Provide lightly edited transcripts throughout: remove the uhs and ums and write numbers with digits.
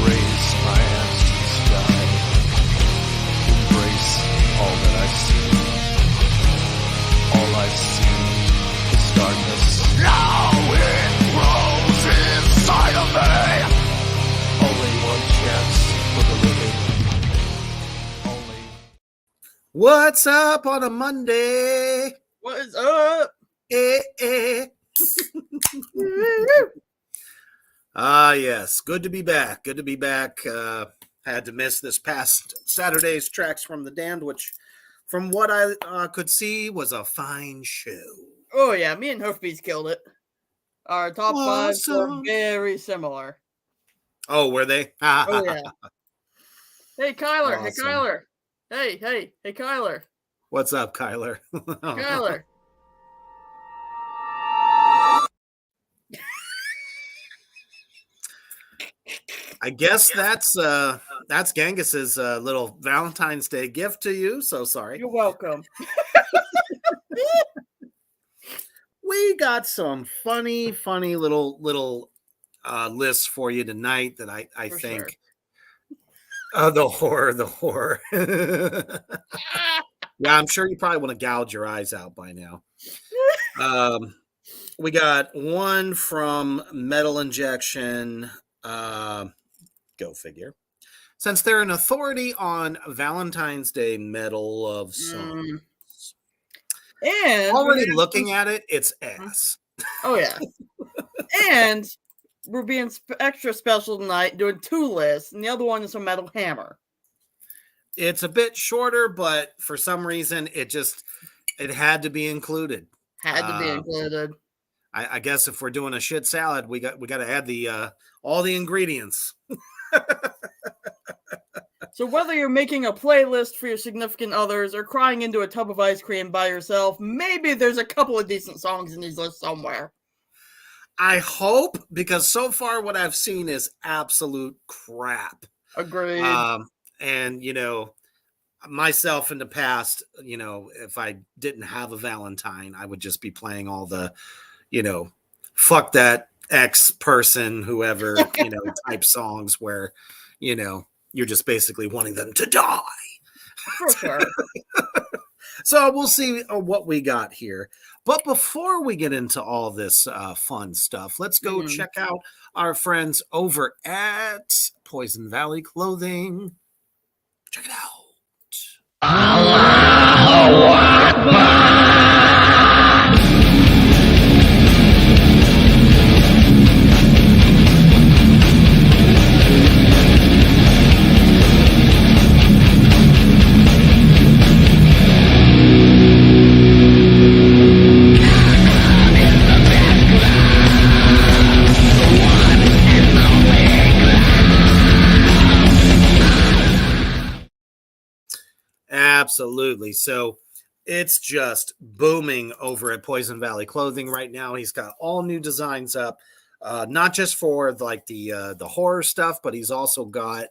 Raise my hands to the sky, embrace all that I see. All I see is darkness. Now it grows inside of me. Only one chance for the living. Only. What's up on a Monday? What is up? Yes. Good to be back. Had to miss this past Saturday's Tracks from the Damned, which, from what I could see, was a fine show. Oh yeah, me and Hoofbeats killed it. Our top fives were Awesome. very similar. Oh, were they? Oh yeah. Hey Kyler, Awesome. hey Kyler. Hey Kyler. What's up, Kyler? Kyler. I guess that's Genghis's little Valentine's Day gift to you. So sorry. You're welcome. We got some funny little lists for you tonight that I For think sure. the horror. Yeah, I'm sure you probably want to gouge your eyes out by now. We got one from Metal Injection. Go figure. Since they're an authority on Valentine's Day metal love songs. And Already looking at it, it's ass. Oh yeah. And we're being extra special tonight, doing two lists, and the other one is from Metal Hammer. It's a bit shorter, but for some reason, it had to be included. Had to be included. I guess if we're doing a shit salad, we got to add the all the ingredients. So whether you're making a playlist for your significant others or crying into a tub of ice cream by yourself, maybe there's a couple of decent songs in these lists somewhere. I hope, because so far what I've seen is absolute crap. Agreed. And, myself in the past, if I didn't have a Valentine, I would just be playing all the, fuck that ex person, whoever, type songs where, you're just basically wanting them to die. For sure. So we'll see what we got here. But before we get into all this fun stuff, let's go check out our friends over at Poison Valley Clothing. Check it out. Allahu Akbar. Absolutely. So it's just booming over at Poison Valley Clothing right now. He's got all new designs up, not just for like the horror stuff, but he's also got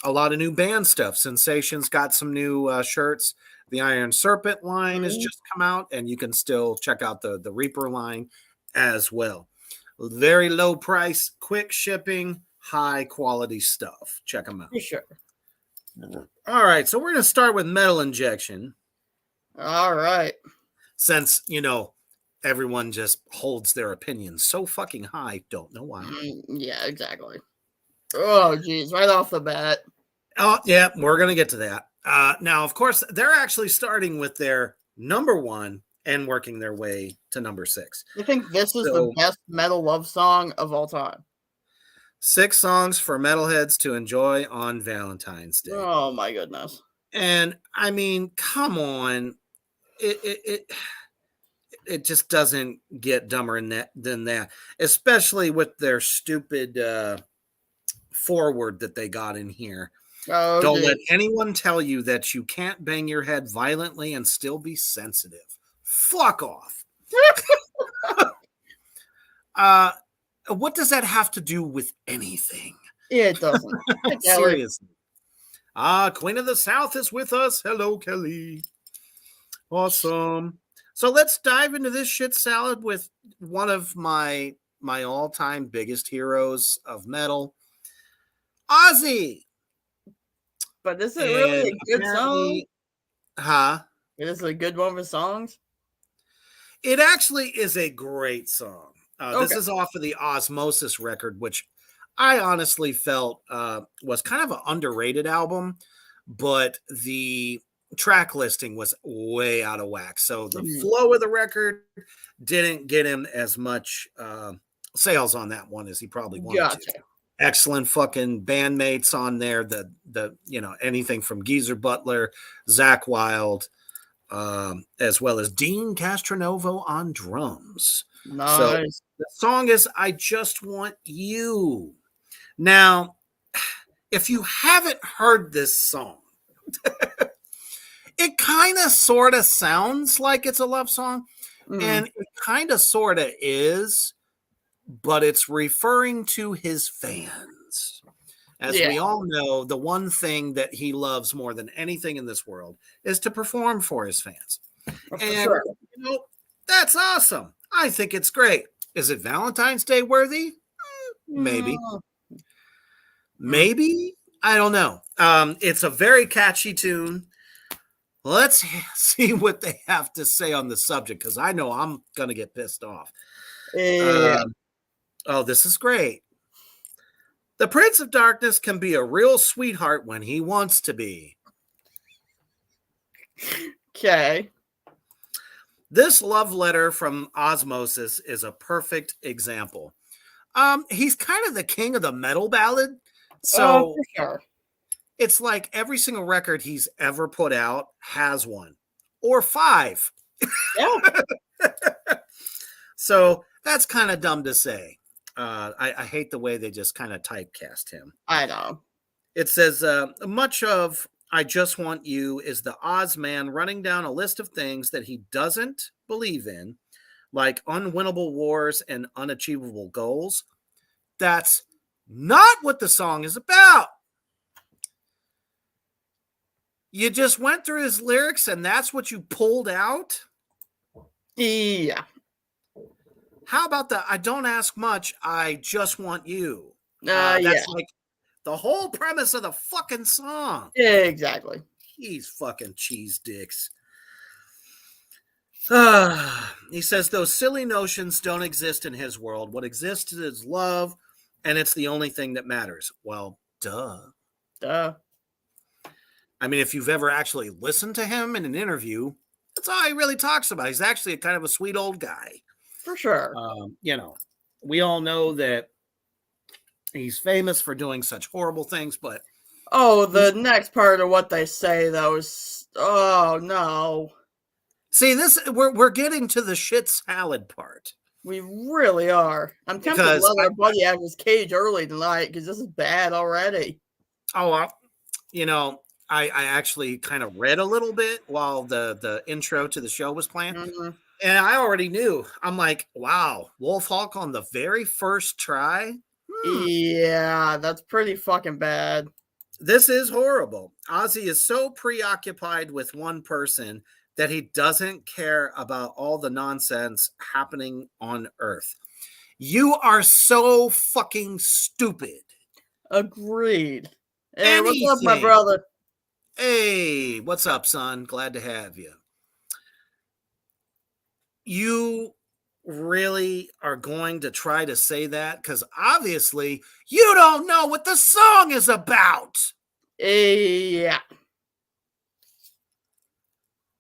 a lot of new band stuff. Sensation's got some new shirts. The Iron Serpent line has just come out, and you can still check out the Reaper line as well. Very low price, quick shipping, high quality stuff. Check them out. For sure. All right, so we're going to start with Metal Injection. All right. Since, everyone just holds their opinions so fucking high, don't know why. Yeah, exactly. Oh, geez, right off the bat. Oh, yeah, we're going to get to that. Now, of course, they're actually starting with their number one and working their way to number 6. I think this is the best metal love song of all time. 6 songs for metalheads to enjoy on Valentine's Day. Oh my goodness! And I mean, come on, it just doesn't get dumber than that. Especially with their stupid forward that they got in here. Oh, Don't geez. let anyone tell you that you can't bang your head violently and still be sensitive. Fuck off. What does that have to do with anything? It doesn't. Kelly. Seriously. Queen of the South is with us. Hello, Kelly. Awesome. So let's dive into this shit salad with one of my all-time biggest heroes of metal, Ozzy. But is it really a good song? apparently- Huh? Is it a good one of his songs? It actually is a great song. This Okay. is off of the Osmosis record, which I honestly felt was kind of an underrated album, but the track listing was way out of whack. So the Mhm. flow of the record didn't get him as much sales on that one as he probably wanted to. Gotcha. Excellent fucking bandmates on there. The anything from Geezer Butler, Zach Wilde, as well as Dean Castronovo on drums. Nice. The song is I Just Want You. Now, if you haven't heard this song, it kind of sort of sounds like it's a love song, Mhm. and it kind of sort of is, but it's referring to his fans. As we Yeah. all know, the one thing that he loves more than anything in this world is to perform for his fans. For And sure. that's awesome. I think it's great. Is it Valentine's Day worthy? Maybe. Mm, Maybe. I don't know. It's a very catchy tune. Let's see what they have to say on the subject, because I know I'm going to get pissed off. yeah. Oh, this is great. The Prince of Darkness can be a real sweetheart when he wants to be. Okay. This love letter from Osmosis is a perfect example. He's kind of the king of the metal ballad. So For sure. it's like every single record he's ever put out has one or 5. Yeah. So that's kind of dumb to say. I hate the way they just kind of typecast him. I know. It says, much of I Just Want You is the Oz man running down a list of things that he doesn't believe in, like unwinnable wars and unachievable goals. That's not what the song is about. You just went through his lyrics and that's what you pulled out? Yeah. How about the I don't ask much, I just want you? Yeah. That's like the whole premise of the fucking song. Exactly. He's fucking cheese dicks. He says those silly notions don't exist in his world. What exists is love, and it's the only thing that matters. Well, duh. Duh. I mean, if you've ever actually listened to him in an interview, that's all he really talks about. He's actually a kind of a sweet old guy. For sure. We all know that he's famous for doing such horrible things, but Oh, the next part of what they say though is oh no. see, this we're getting to the shit salad part. We really are. I'm tempted Because to let our buddy out of his cage early tonight because this is bad already. Oh, I actually kind of read a little bit while the intro to the show was playing, Mhm. and I already knew. I'm like, wow, Wolf Hawk on the very first try. Yeah, that's pretty fucking bad. This is horrible. Ozzy is so preoccupied with one person that he doesn't care about all the nonsense happening on Earth. You are so fucking stupid. Agreed. Hey, what's up, my Anything. brother? Hey, what's up, son? Glad to have you. You really are going to try to say that? Because obviously you don't know what the song is about. Yeah,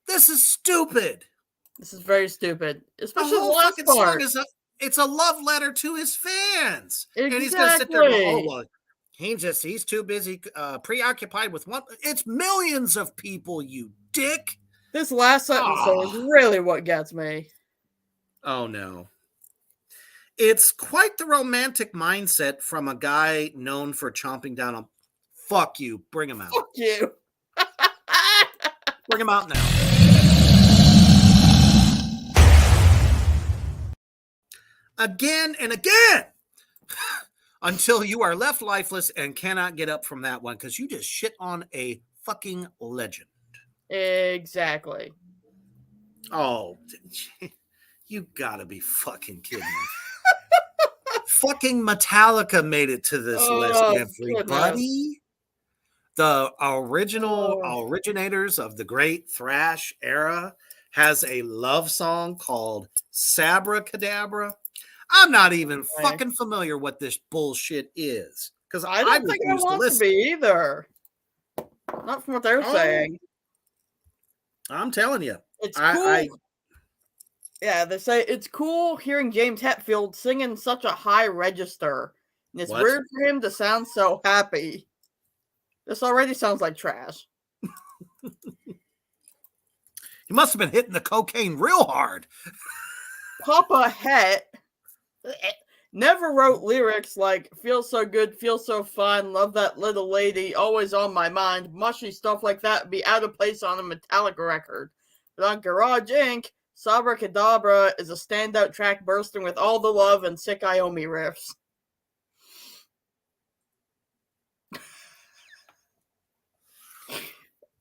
This is stupid. this is very stupid. The Especially the whole last fucking song part. is it's a love letter to his fans. And he's going to sit there and go, oh, Exactly. well, he's too busy, preoccupied with one. It's millions of people, you dick. This last sentence though is really what gets me. Oh, no. It's quite the romantic mindset from a guy known for chomping down on. Fuck you. Bring him out. Fuck you. Bring him out now. Again and again. Until you are left lifeless and cannot get up from that one because you just shit on a fucking legend. Exactly. Oh, you gotta be fucking kidding me. Fucking Metallica made it to this list, everybody. The originators of the great thrash era has a love song called Sabra Cadabra. I'm not even fucking familiar what this bullshit is because I don't think I want to be either. Not from what they're saying. I'm telling you, it's cool. Yeah, they say it's cool hearing James Hetfield sing in such a high register. And it's weird for him to sound so happy. This already sounds like trash. He must have been hitting the cocaine real hard. Papa Het never wrote lyrics like "Feels so good, feels so fun, love that little lady, always on my mind." Mushy stuff like that would be out of place on a Metallica record. But on Garage Inc., Sabra Cadabra is a standout track bursting with all the love and sick Iommi riffs.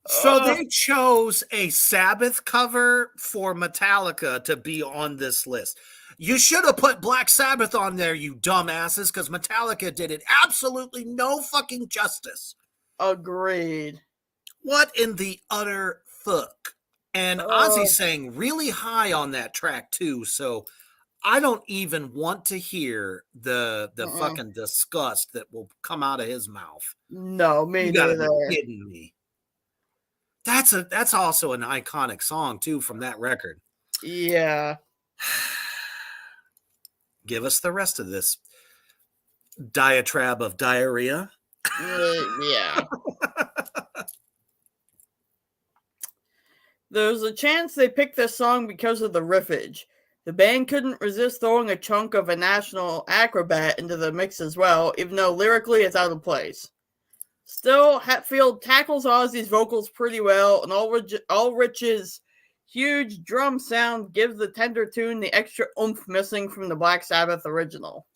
So they chose a Sabbath cover for Metallica to be on this list. You should have put Black Sabbath on there, you dumbasses, because Metallica did it absolutely no fucking justice. Agreed. What in the utter fuck? And Ozzy sang really high on that track too, so I don't even want to hear the fucking disgust that will come out of his mouth. No, me you neither. Gotta be kidding me. That's also an iconic song too from that record. Yeah. Give us the rest of this diatribe of diarrhea. Yeah. There's a chance they picked this song because of the riffage. The band couldn't resist throwing a chunk of a national acrobat into the mix as well, even though lyrically it's out of place. Still, Hetfield tackles Ozzy's vocals pretty well, and Ulrich's huge drum sound gives the tender tune the extra oomph missing from the Black Sabbath original.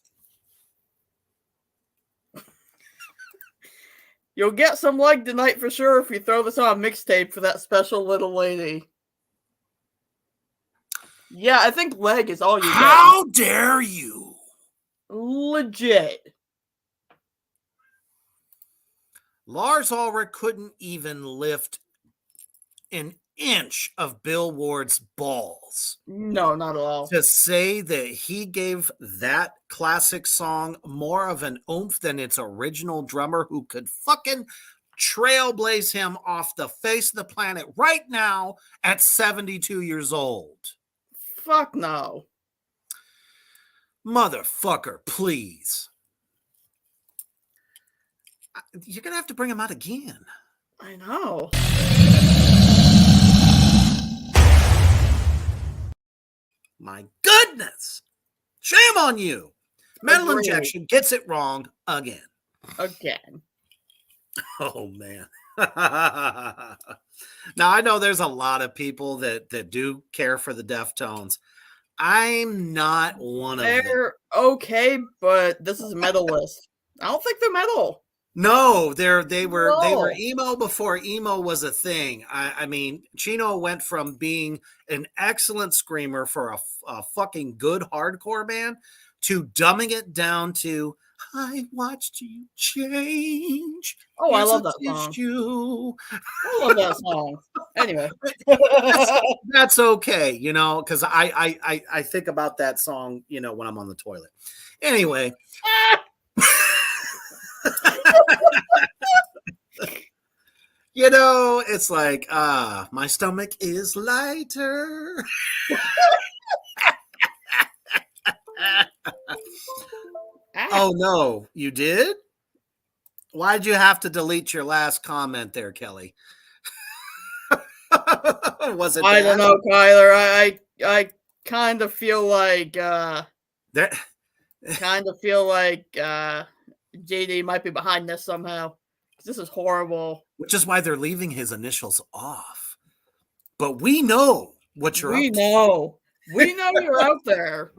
You'll get some leg tonight for sure if you throw this on a mixtape for that special little lady. Yeah, I think leg is all you get. How dare you? Legit. Lars Ulrich couldn't even lift an inch of Bill Ward's balls. No, not at all. To say that he gave that classic song more of an oomph than its original drummer who could fucking trailblaze him off the face of the planet right now at 72 years old. Fuck no. Motherfucker, please. You're going to have to bring him out again. I know. My goodness. Shame on you. Metal Agreed. Injection gets it wrong again. Again. Oh, man. Now, I know there's a lot of people that do care for the Deftones. I'm not one of them. They're okay, but this is a metal list. I don't think they're metal. No, they were emo before emo was a thing. I mean, Chino went from being an excellent screamer for a fucking good hardcore band to dumbing it down to "I watched you change." Oh, I love that song. I love that song. Anyway, that's okay, you know, because I think about that song, you know, when I'm on the toilet. Anyway. You know, it's like, my stomach is lighter. Oh, no, you did? Why'd you have to delete your last comment there, Kelly? Was it? I don't know, Kyler. I kind of feel like there. kind of feel like JD might be behind this somehow. This is horrible. Which is why they're leaving his initials off. But we know what you're We up to. know. We know you're out there.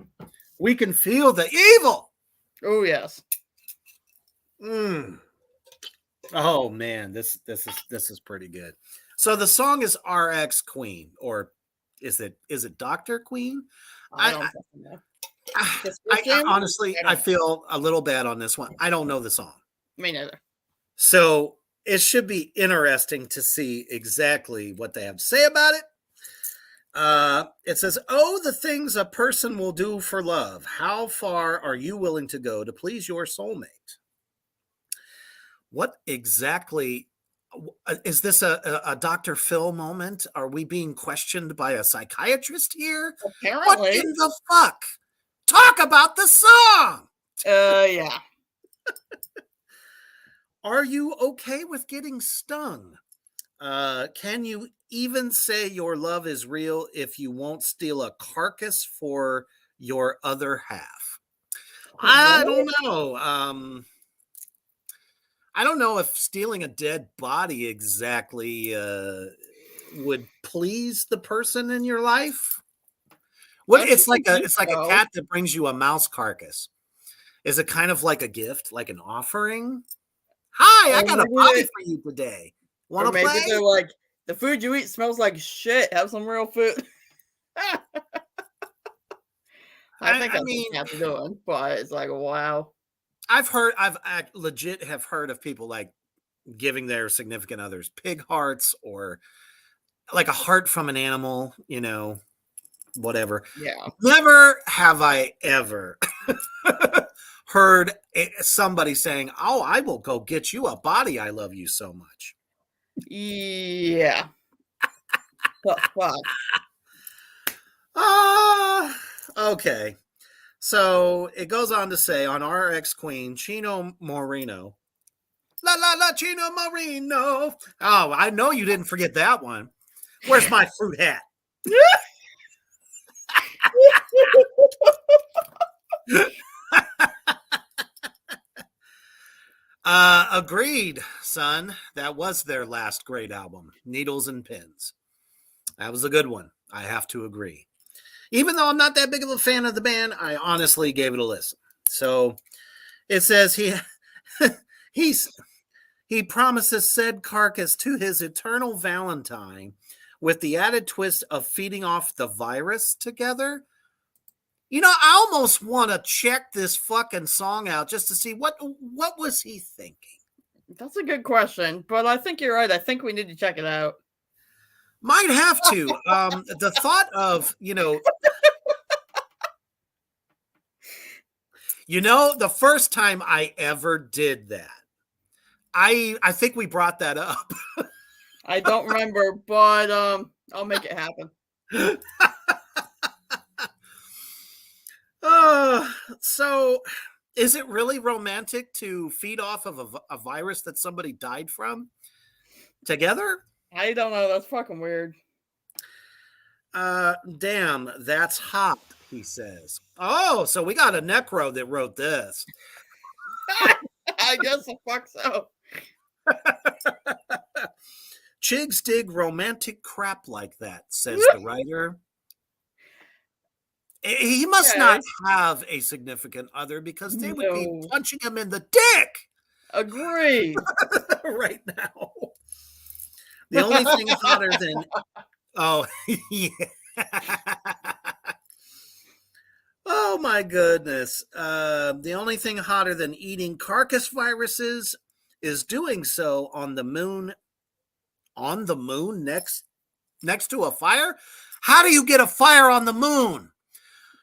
We can feel the evil. Oh yes. Oh man, this is pretty good. So the song is RX Queen, or is it Dr. Queen? I don't fucking know. I honestly, I feel a little bad on this one. I don't know the song. Me neither. So it should be interesting to see exactly what they have to say about it. It says, "Oh, the things a person will do for love. How far are you willing to go to please your soulmate?" What exactly is this? A Dr. Phil moment? Are we being questioned by a psychiatrist here? Apparently. What in the fuck? Talk about the song. Yeah. Are you okay with getting stung? Can you even say your love is real if you won't steal a carcass for your other half? I don't know. I don't know if stealing a dead body exactly would please the person in your life. What it's like a cat that brings you a mouse carcass. Is it kind of like a gift, like an offering? Hi, I got a body for you today. Want to play? They're like, the food you eat smells like shit. Have some real food. I think that's what cats are doing, but it's like, wow. I legit have heard of people like giving their significant others pig hearts or like a heart from an animal, you know, whatever. Yeah. Never have I ever heard somebody saying, "Oh, I will go get you a body. I love you so much." Yeah. What fuck? Okay. So it goes on to say on RX Queen, Chino Moreno. La la la, Chino Moreno. Oh, I know you didn't forget that one. Where's my fruit hat? Agreed, son. That was their last great album, Needles and Pins. That was a good one. I have to agree. Even though I'm not that big of a fan of the band, I honestly gave it a listen. So it says he promises said carcass to his eternal Valentine with the added twist of feeding off the virus together. You know, I almost want to check this fucking song out just to see what was he thinking. That's a good question, but I think you're right. I think we need to check it out. Might have to. The thought of, the first time I ever did that, I think we brought that up. I don't remember, but I'll make it happen. So is it really romantic to feed off of a virus that somebody died from together? I don't know. That's fucking weird. Damn, that's hot, he says. Oh, so we got a necro that wrote this. I guess the fuck so. Chigs dig romantic crap like that, says the writer. He must not have a significant other because they would be punching him in the dick. Agreed. Right now. The only thing hotter than... Oh, yeah. Oh, my goodness. The only thing hotter than eating carcass viruses is doing so on the moon. On the moon next to a fire? How do you get a fire on the moon?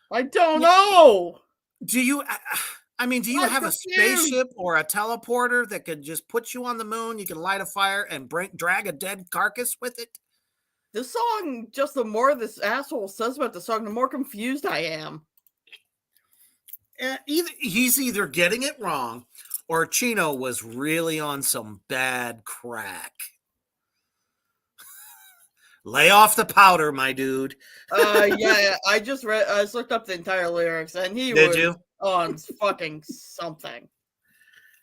I don't know. Do you have a spaceship or a teleporter that could just put you on the moon? You can light a fire and drag a dead carcass with it? This song, just the more this asshole says about the song, the more confused I am. He's either getting it wrong or Chino was really on some bad crack. Lay off the powder, my dude. Yeah, I just looked up the entire lyrics, and he Did you? on fucking something.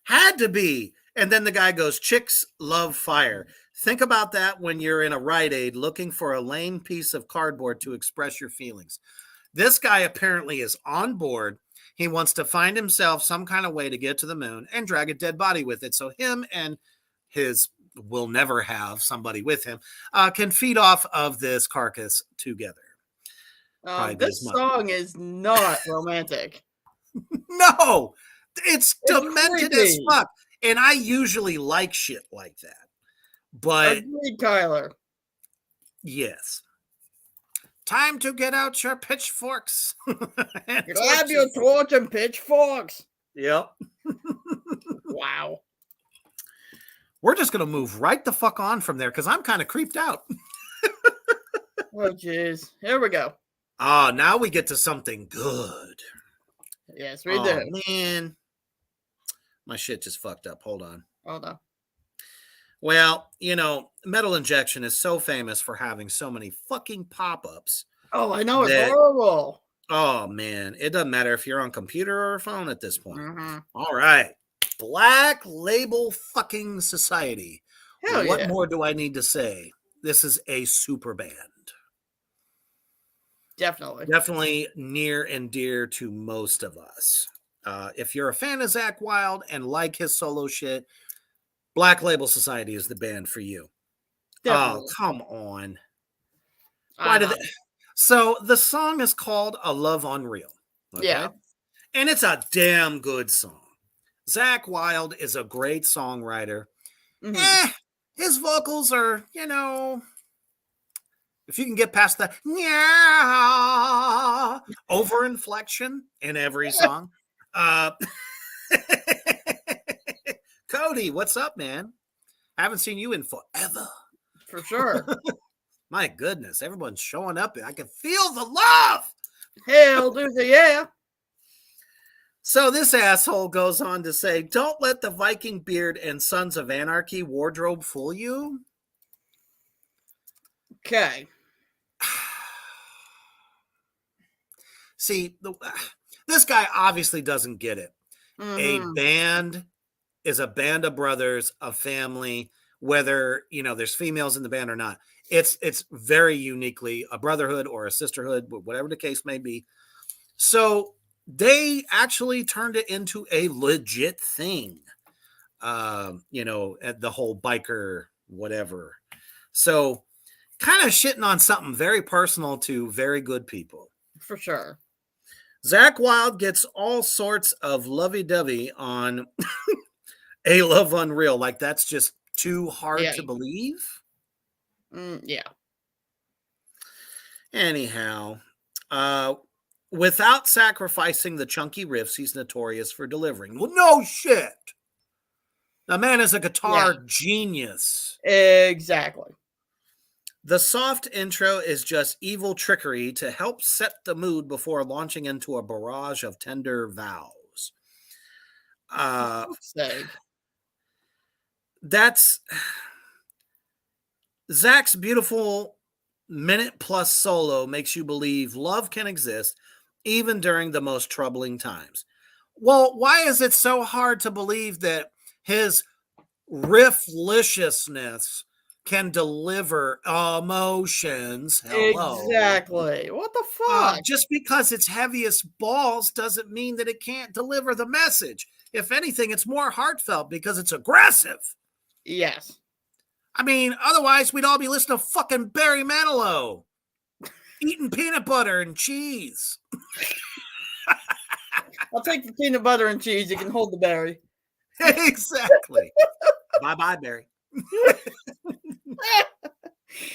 Had to be. And then the guy goes, chicks love fire. Think about that when you're in a Rite Aid looking for a lame piece of cardboard to express your feelings. This guy apparently is on board. He wants to find himself some kind of way to get to the moon and drag a dead body with it. So him and his will never have somebody with him can feed off of this carcass together. This song is not romantic. No, it's demented as creepy. fuck. And I usually like shit like that. But Agreed, Kyler. yes. Time to get out your pitchforks. and Grab your torches. torch and pitchforks. Yep. Wow. We're just going to move right the fuck on from there because I'm kind of creeped out. Oh, jeez. Here we go. Ah, now we get to something good. Yes, we Oh, do. man. My shit just fucked up. Hold on. Hold on. Well, you know, Metal Injection is so famous for having so many fucking pop-ups. Oh, I know. It's That- horrible. Oh, man. It doesn't matter if you're on computer or phone at this point. Mm-hmm. All right. Black Label fucking Society. Hell What yeah. more do I need to say? This is a super band. Definitely. Definitely near and dear to most of us. If you're a fan of Zakk Wylde and like his solo shit, Black Label Society is the band for you. Definitely. Oh, come on. Why did they... So the song is called A Love Unreal. Okay? Yeah. And it's a damn good song. Zakk Wylde is a great songwriter. Mhm. His vocals are, you know, if you can get past the yeah over inflection in every song. Cody, what's up, man? Haven't seen you in forever. For sure. My goodness, everyone's showing up. I can feel the love. Hell do the yeah. So this asshole goes on to say, don't let the Viking beard and Sons of Anarchy wardrobe fool you. Okay. See, this guy obviously doesn't get it. A Mhm. band is a band of brothers, a family, whether, you know, there's females in the band or not. It's very uniquely a brotherhood or a sisterhood, whatever the case may be. So they actually turned it into a legit thing. You know, the whole biker, whatever. So kind of shitting on something very personal to very good people. For sure. Zakk Wylde gets all sorts of lovey-dovey on A Love Unreal. Like, that's just too hard Yeah. to believe. Yeah. Anyhow, without sacrificing the chunky riffs he's notorious for delivering. Well, no shit. The man is a guitar genius. Exactly. The soft intro is just evil trickery to help set the mood before launching into a barrage of tender vows. Sake. That's Zack's beautiful minute-plus solo makes you believe love can exist even during the most troubling times. Well, why is it so hard to believe that his riffliciousness can deliver emotions? Hello. Exactly. What the fuck? Just because it's heavy as balls doesn't mean that it can't deliver the message. If anything, it's more heartfelt because it's aggressive. Yes. I mean, otherwise we'd all be listening to fucking Barry Manilow eating peanut butter and cheese. I'll take the peanut butter and cheese. You can hold the berry. Exactly. Bye-bye, Barry.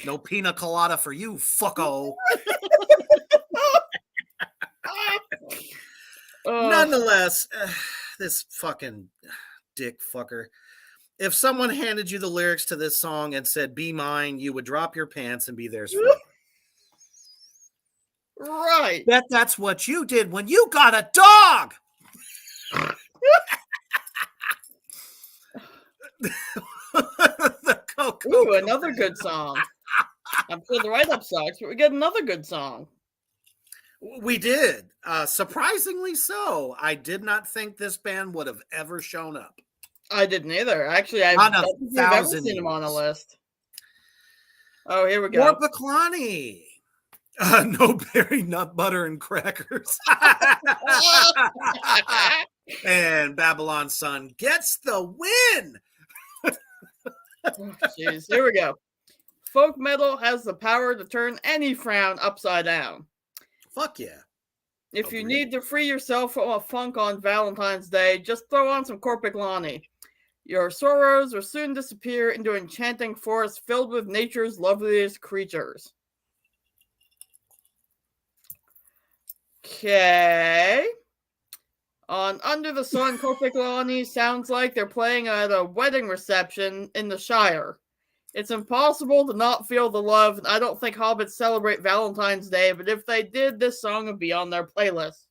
No pina colada for you, fucko. Nonetheless, this fucking dick fucker. If someone handed you the lyrics to this song and said, be mine, you would drop your pants and be theirs forever. Right. Bet that's what you did when you got a dog. The Coco. Ooh, another good song. I'm sure the write-up sucks, but we get another good song. We did. Surprisingly so. I did not think this band would have ever shown up. I didn't either. Actually, I Not don't a think we've ever thousand seen him on a years. list. Oh, here we go. Warpaklani. No berry, nut butter, and crackers. And Babylon Sun gets the win. Oh, jeez, here we go. Folk metal has the power to turn any frown upside down. Fuck yeah. If you Agreed. need to free yourself from a funk on Valentine's Day, just throw on some Korpiklani. Your sorrows will soon disappear into an enchanting forest filled with nature's loveliest creatures. Okay. On Under the Sun, Korpiklani sounds like they're playing at a wedding reception in the Shire. It's impossible to not feel the love, and I don't think hobbits celebrate Valentine's Day, but if they did, this song would be on their playlist.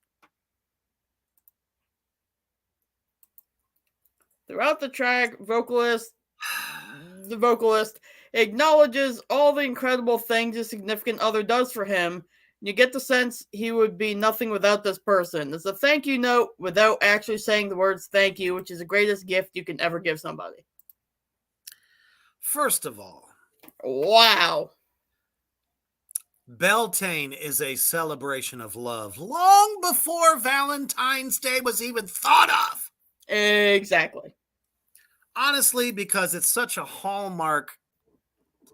Throughout the track, the vocalist acknowledges all the incredible things his significant other does for him. You get the sense he would be nothing without this person. It's a thank you note without actually saying the words thank you, which is the greatest gift you can ever give somebody. First of all, wow. Beltane is a celebration of love long before Valentine's Day was even thought of. Exactly. Honestly, because it's such a hallmark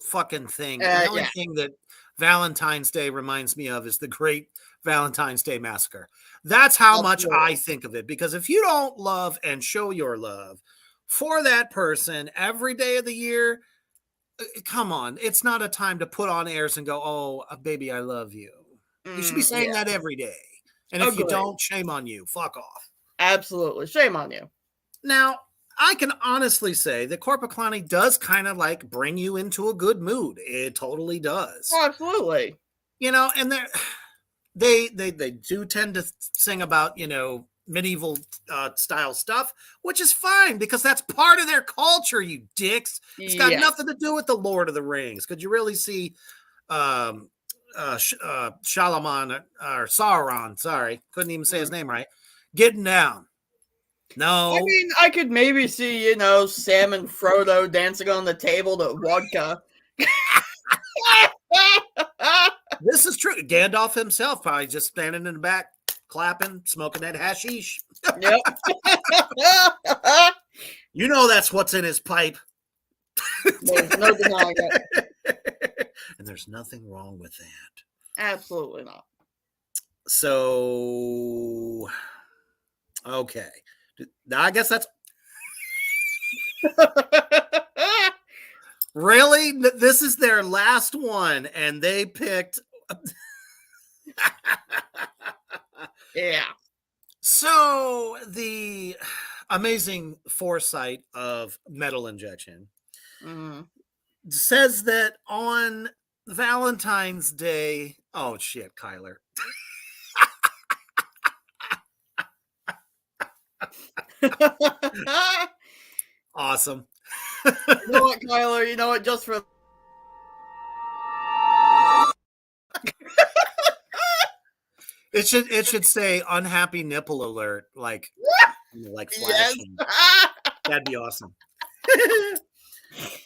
fucking thing. The only thing that Valentine's Day reminds me of is the Great Valentine's Day Massacre. That's how much I think of it. Because if you don't love and show your love for that person every day of the year, come on. It's not a time to put on airs and go, oh, baby, I love you. You should be saying that every day. And if you don't, shame on you. Fuck off. Absolutely. Shame on you. Now, I can honestly say that Korpiklani does kind of like bring you into a good mood. It totally does. Oh, absolutely. You know, and they do tend to sing about, you know, medieval style stuff, which is fine because that's part of their culture, you dicks. It's got nothing to do with the Lord of the Rings. Could you really see Shalaman or Sauron, sorry, couldn't even say his name right, getting down? No. I mean, I could maybe see, you know, Sam and Frodo dancing on the table to vodka. This is true. Gandalf himself probably just standing in the back, clapping, smoking that hashish. Yep. You know that's what's in his pipe. There's no denying it. And there's nothing wrong with that. Absolutely not. So, okay. Now, I guess that's really, this is their last one, and they picked. Yeah. So, the amazing foresight of Metal Injection says that on Valentine's Day. Oh, shit, Kyler. Awesome. You know what, Kyler? You know what? Just for it should say unhappy nipple alert, like flashing. Yes. That'd be awesome.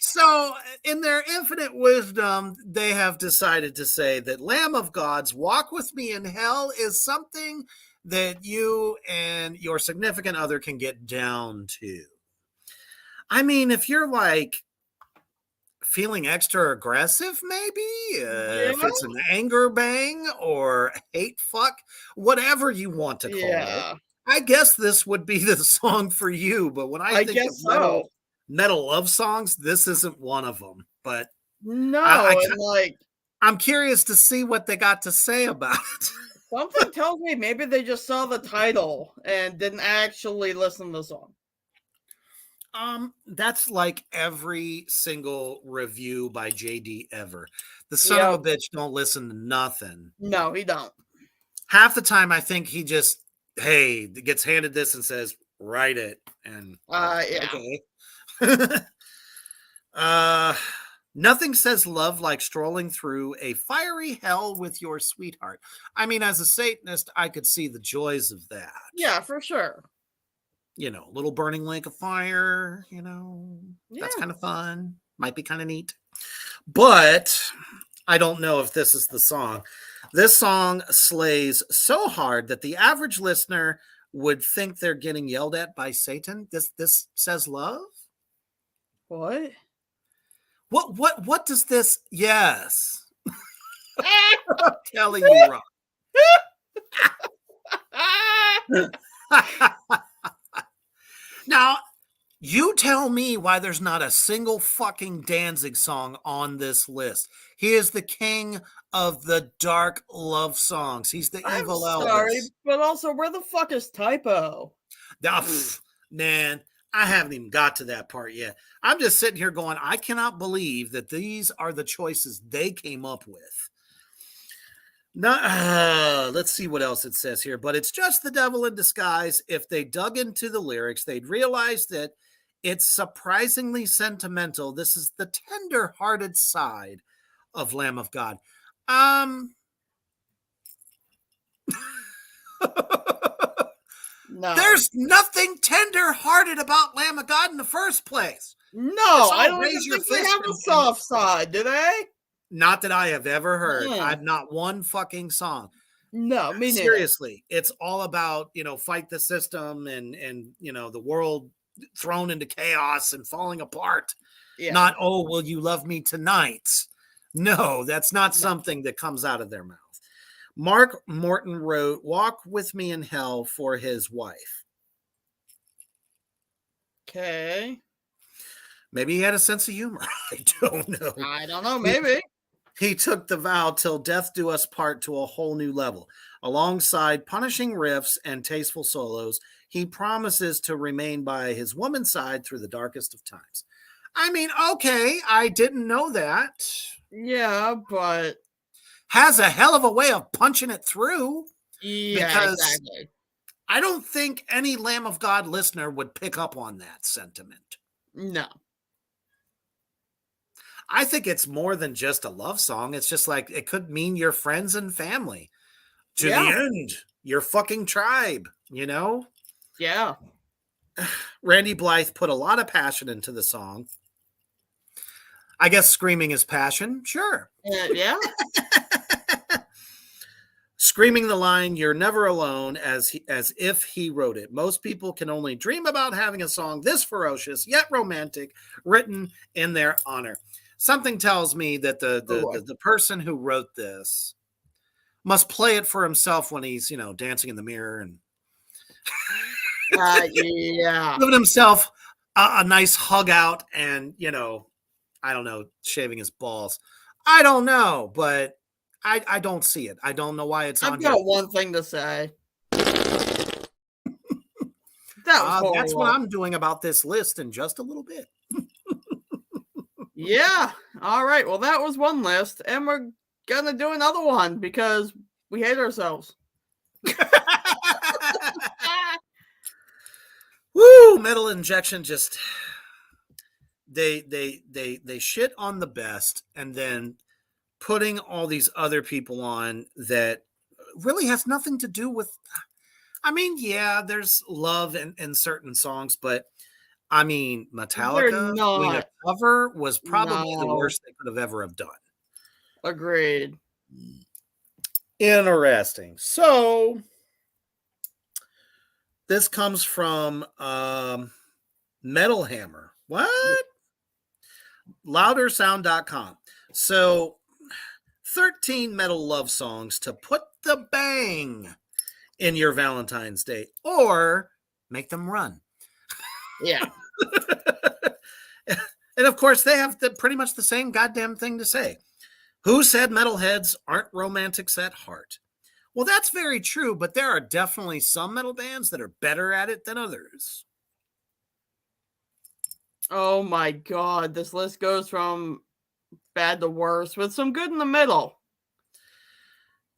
So, in their infinite wisdom, they have decided to say that Lamb of God's Walk With Me in Hell is something that you and your significant other can get down to. I mean, if you're like feeling extra aggressive, maybe if it's an anger bang or hate fuck, whatever you want to call it, I guess this would be the song for you. But when I think of metal love songs, this isn't one of them. But no, I'm curious to see what they got to say about it. Something tells me maybe they just saw the title and didn't actually listen to the song. That's like every single review by JD ever. The son of a bitch don't listen to nothing. No, he don't. Half the time, I think he just gets handed this and says, "Write it." And okay. Nothing says love like strolling through a fiery hell with your sweetheart. I mean, as a Satanist, I could see the joys of that. Yeah, for sure. You know, little burning lake of fire, that's Yeah. kind of fun. Might be kind of neat. But I don't know if this is the song. This song slays so hard that the average listener would think they're getting yelled at by Satan. This says love? What? What does this? Yes. I'm telling you, Rob. Now, you tell me why there's not a single fucking Danzig song on this list. He is the king of the dark love songs. He's the I'm evil sorry, Elvis. but also, where the fuck is Typo? Man, I haven't even got to that part yet. I'm just sitting here going, I cannot believe that these are the choices they came up with. Let's see what else it says here. But it's just the devil in disguise. If they dug into the lyrics, they'd realize that it's surprisingly sentimental. This is the tender-hearted side of Lamb of God. No. There's nothing tender-hearted about Lamb of God in the first place. No, all I don't raise even your think they fist have a and- soft side, do they? Not that I have ever heard. Yeah. I've not one fucking song. No, me neither. Seriously, it's all about, fight the system and the world thrown into chaos and falling apart. Yeah. Not, oh, will you love me tonight? No, that's not something that comes out of their mouth. Mark Morton wrote Walk With Me in Hell for his wife. Okay. Maybe he had a sense of humor. I don't know. I don't know, maybe. He took the vow till death do us part to a whole new level. Alongside punishing riffs and tasteful solos, he promises to remain by his woman's side through the darkest of times. I mean, okay, I didn't know that. Yeah, but Has a hell of a way of punching it through. yeah, Because- exactly. I don't think any Lamb of God listener would pick up on that sentiment. No. I think it's more than just a love song. It's just like it could mean your friends and family. To Yeah. the end, your fucking tribe, Yeah. Randy Blythe put a lot of passion into the song. I guess screaming is passion. Sure. Yeah. Screaming the line, "You're never alone," as if he wrote it. Most people can only dream about having a song this ferocious yet romantic written in their honor. Something tells me that the person who wrote this must play it for himself when he's, dancing in the mirror and Yeah. giving himself a nice hug out and, I don't know, shaving his balls. I don't know, but I don't see it. I don't know why it's on I've here. got one thing to say. That was That's what horrible. I'm doing about this list in just a little bit. Yeah. All right. Well, that was one list, and we're gonna do another one because we hate ourselves. Woo! Metal Injection just they shit on the best and then putting all these other people on that really has nothing to do with. I mean, yeah, there's love in certain songs, but I mean, Metallica doing a not. cover was probably the No. worst they could have ever have done. Agreed. Interesting. So this comes from Metal Hammer. What? Loudersound.com. So 13 metal love songs to put the bang in your Valentine's Day or make them run. Yeah. And of course, they have pretty much the same goddamn thing to say. Who said metalheads aren't romantics at heart? Well, that's very true, but there are definitely some metal bands that are better at it than others. Oh my god, this list goes from bad to worse with some good in the middle.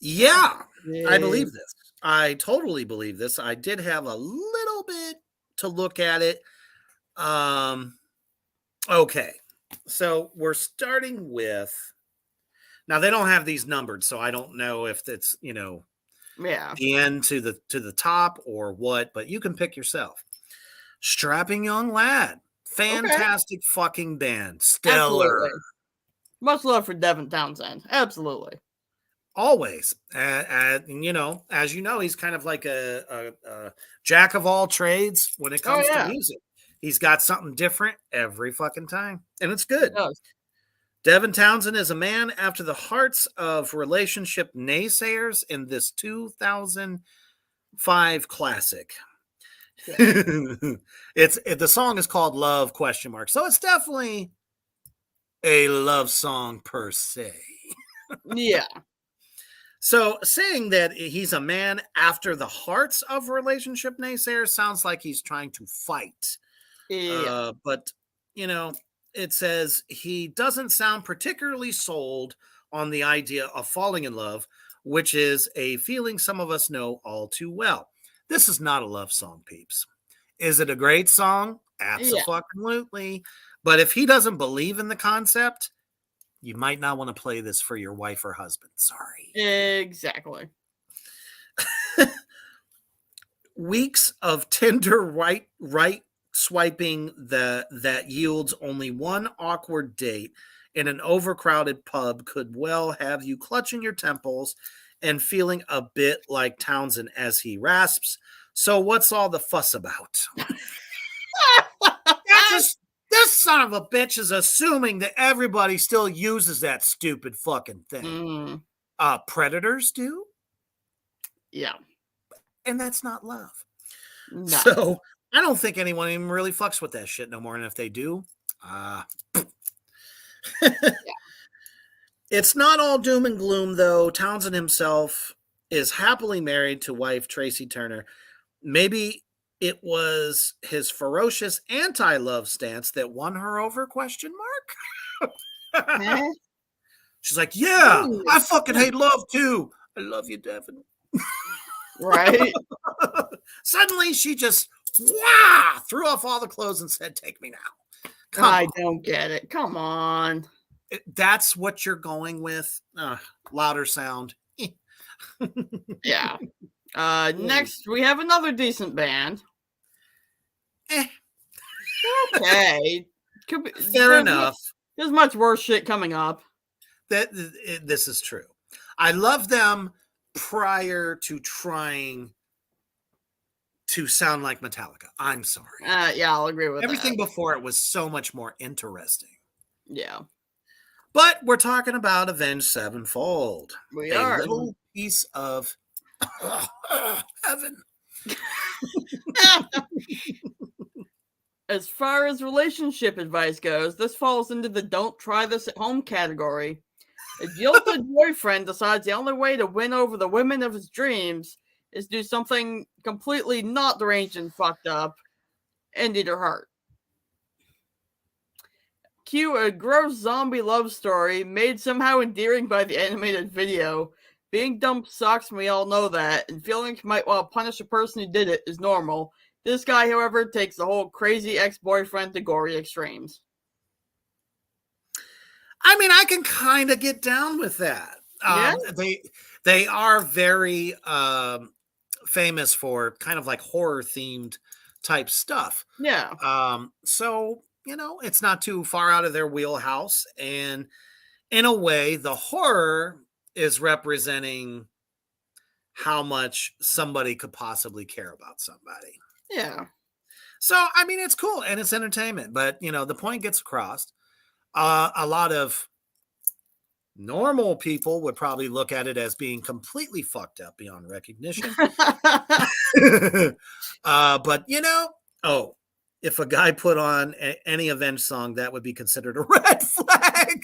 Yeah, I believe this. I totally believe this. I did have a little bit to look at it. Okay. So we're starting with now they don't have these numbered, so I don't know if it's Yeah. the end to the top or what, but you can pick yourself. Strapping Young Lad. Okay. Fantastic fucking band. Stellar. Absolutely. Much love for Devin Townsend. Absolutely. Always. As you know, he's kind of like a jack of all trades when it Oh comes to yeah. music. He's got something different every fucking time, and it's He good. does. Devin Townsend is a man after the hearts of relationship naysayers in this 2005 classic. Yeah. The song is called Love ? So it's definitely a love song per se. Yeah. So saying that he's a man after the hearts of relationship naysayers sounds like he's trying to fight. Yeah. But it says he doesn't sound particularly sold on the idea of falling in love, which is a feeling some of us know all too well. This is not a love song, peeps. Is it a great song? Yeah. Absolutely. But if he doesn't believe in the concept, you might not want to play this for your wife or husband. Sorry. Exactly. Weeks of Tinder right swiping that yields only one awkward date in an overcrowded pub could well have you clutching your temples and feeling a bit like Townsend as he rasps. So what's all the fuss about? This son of a bitch is assuming that everybody still uses that stupid fucking thing. Mm, Predators do, yeah. and that's not love. No. So I don't think anyone even really fucks with that shit no more. And if they do, it's not all doom and gloom, though. Townsend himself is happily married to wife Tracy Turner. Maybe it was his ferocious anti-love stance that won her over, ? Huh? She's like, yeah, Ooh. I fucking hate love too. I love you, Devin. Right. Suddenly she just threw off all the clothes and said, take me now. I don't get it. Come on. That's what you're going with. Louder sound. Yeah. Next, we have another decent band. Okay. Could be, Fair enough. There's much worse shit coming up. This is true. I love them prior to trying to sound like Metallica. I'm sorry. Yeah, I'll agree with Everything that. before it was so much more interesting. Yeah. But we're talking about Avenged Sevenfold. We a are. little piece of heaven. As far as relationship advice goes, this falls into the don't try this at home category. A jilted boyfriend decides the only way to win over the women of his dreams is do something completely not deranged and fucked up and eat her heart. Cue a gross zombie love story made somehow endearing by the animated video. Being dumb sucks, and we all know that, and feeling you might want to punish a person who did it is normal. This guy, however, takes the whole crazy ex-boyfriend to gory extremes. I mean, I can kind of get down with that. Yeah? They are very famous for kind of like horror themed type stuff. Yeah. So, it's not too far out of their wheelhouse. And in a way, the horror is representing how much somebody could possibly care about somebody. Yeah. So, I mean, it's cool and it's entertainment, but the point gets across. A lot of normal people would probably look at it as being completely fucked up beyond recognition. But if a guy put on any Avenged song, that would be considered a red flag.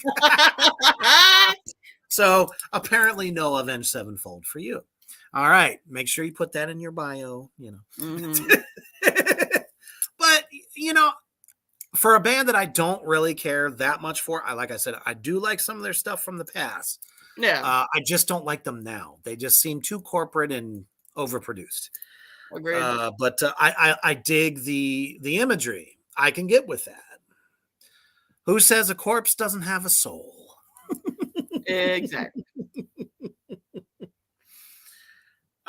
So apparently no Avenged Sevenfold for you. All right. Make sure you put that in your bio, Mm-hmm. But, for a band that I don't really care that much for, like I said, I do like some of their stuff from the past. Yeah. I just don't like them now. They just seem too corporate and overproduced. Agreed. But I dig the imagery. I can get with that. Who says a corpse doesn't have a soul? Exactly.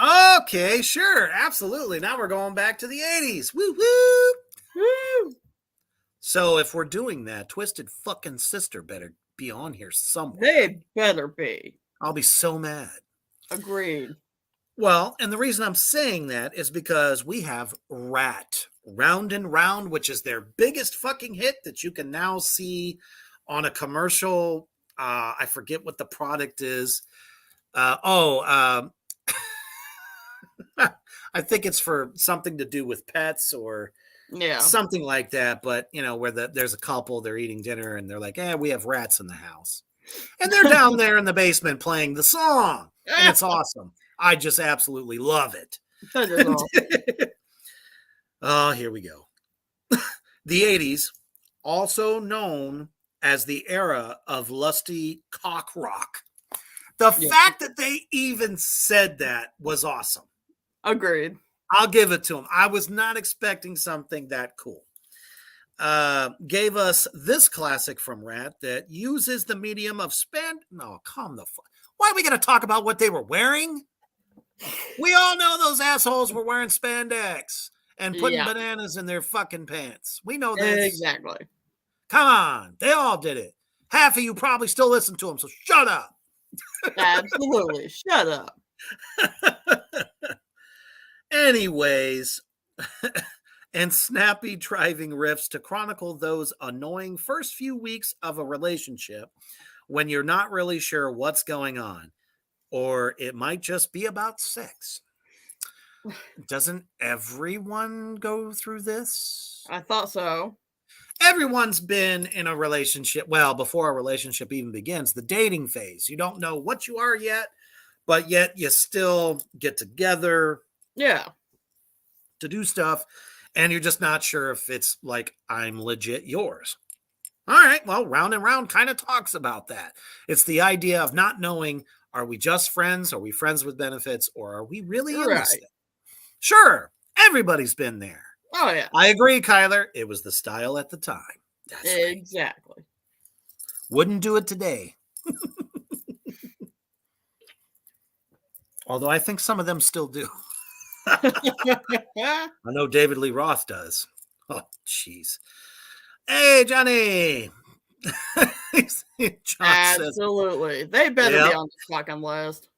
Okay, sure, absolutely. Now we're going back to the 80s. Woo woo! Woo! So if we're doing that, Twisted fucking Sister better be on here somewhere. They better be. I'll be so mad. Agreed. Well, and the reason I'm saying that is because we have Rat, Round and Round, which is their biggest fucking hit that you can now see on a commercial. I forget what the product is. I think it's for something to do with pets or Yeah. something like that. But, you know, where there's a couple, they're eating dinner and they're like, we have rats in the house. And they're down there in the basement playing the song. And it's awesome. I just absolutely love it. That is awesome. Oh, here we go. The 80s, also known as the era of lusty cock rock. The fact that they even said that was awesome. Agreed. I'll give it to them. I was not expecting something that cool. Gave us this classic from Rat that uses the medium of No, calm the fuck. Why are we going to talk about what they were wearing? We all know those assholes were wearing spandex and putting bananas in their fucking pants. We know this. Exactly. Come on. They all did it. Half of you probably still listen to them, so shut up. Absolutely. Shut up. Anyways, and snappy driving riffs to chronicle those annoying first few weeks of a relationship when you're not really sure what's going on, or it might just be about sex. Doesn't everyone go through this? I thought so. Everyone's been in a relationship. Well, before a relationship even begins, the dating phase. You don't know what you are yet, but yet you still get together. Yeah. To do stuff, and you're just not sure if it's like, I'm legit yours. All right, well, Round and Round kind of talks about that. It's the idea of not knowing, are we just friends? Are we friends with benefits? Or are we really in this thing? Sure, everybody's been there. Oh, yeah. I agree, Kyler. It was the style at the time. That's exactly. Right. Wouldn't do it today. Although I think some of them still do. I know David Lee Roth does. Oh, jeez. Hey, Johnny. Absolutely. They better be on the fucking list.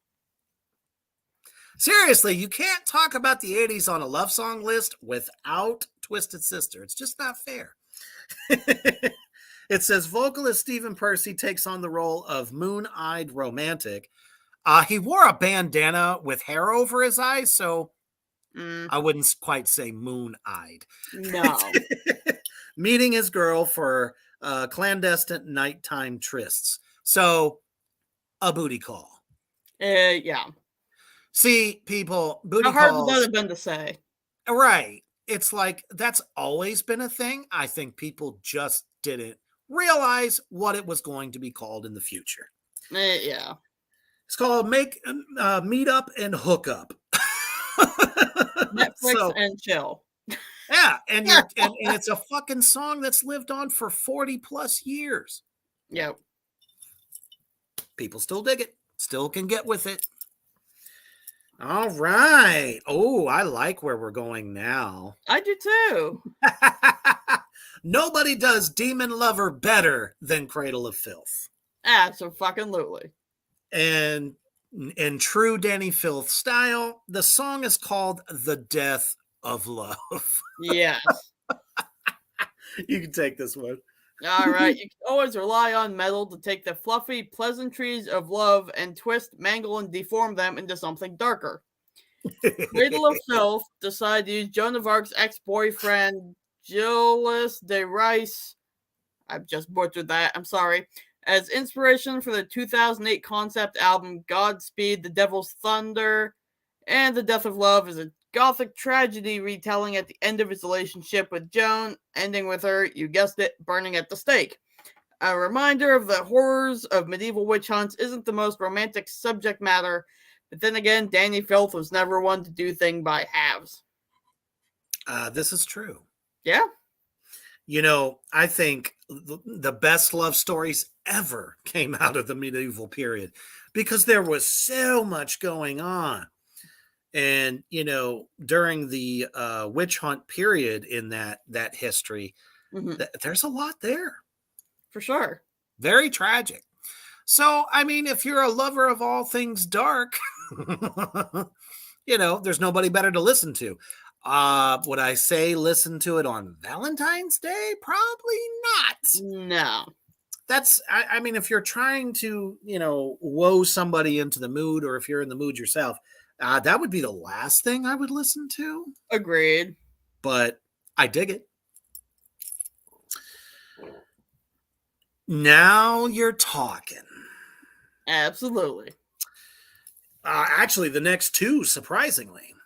Seriously, you can't talk about the 80s on a love song list without Twisted Sister. It's just not fair. It says vocalist Stephen Percy takes on the role of moon-eyed romantic. He wore a bandana with hair over his eyes, so I wouldn't quite say moon-eyed. No. Meeting his girl for clandestine nighttime trysts. So, a booty call. Yeah. See, people, booty calls. How hard would that have been to say? Right. It's like, that's always been a thing. I think people just didn't realize what it was going to be called in the future. Yeah. It's called Meet Up and Hook Up. Netflix and chill. Yeah, and it's a fucking song that's lived on for 40 plus years. Yep. People still dig it. Still can get with it. All right. Oh, I like where we're going now. I do too. Nobody does Demon Lover better than Cradle of Filth. Absolutely. And in true Danny Filth style, the song is called The Death of Love. Yes. You can take this one. All right. You can always rely on metal to take the fluffy pleasantries of love and twist, mangle, and deform them into something darker. Cradle of Filth decided to use Joan of Arc's ex-boyfriend, Gilles de Rice, I've just butchered that, I'm sorry, as inspiration for the 2008 concept album Godspeed, The Devil's Thunder, and The Death of Love is a gothic tragedy retelling at the end of his relationship with Joan, ending with her, you guessed it, burning at the stake. A reminder of the horrors of medieval witch hunts isn't the most romantic subject matter, but then again, Danny Filth was never one to do things by halves. This is true. Yeah? I think the best love stories ever came out of the medieval period because there was so much going on. And, during the witch hunt period in that history, Mhm. there's a lot there. For sure. Very tragic. So, I mean, if you're a lover of all things dark, there's nobody better to listen to. Would I say listen to it on Valentine's Day? Probably not. No. I mean, if you're trying to, woe somebody into the mood, or if you're in the mood yourself, that would be the last thing I would listen to. Agreed. But I dig it. Now you're talking. Absolutely. Actually, the next two, surprisingly.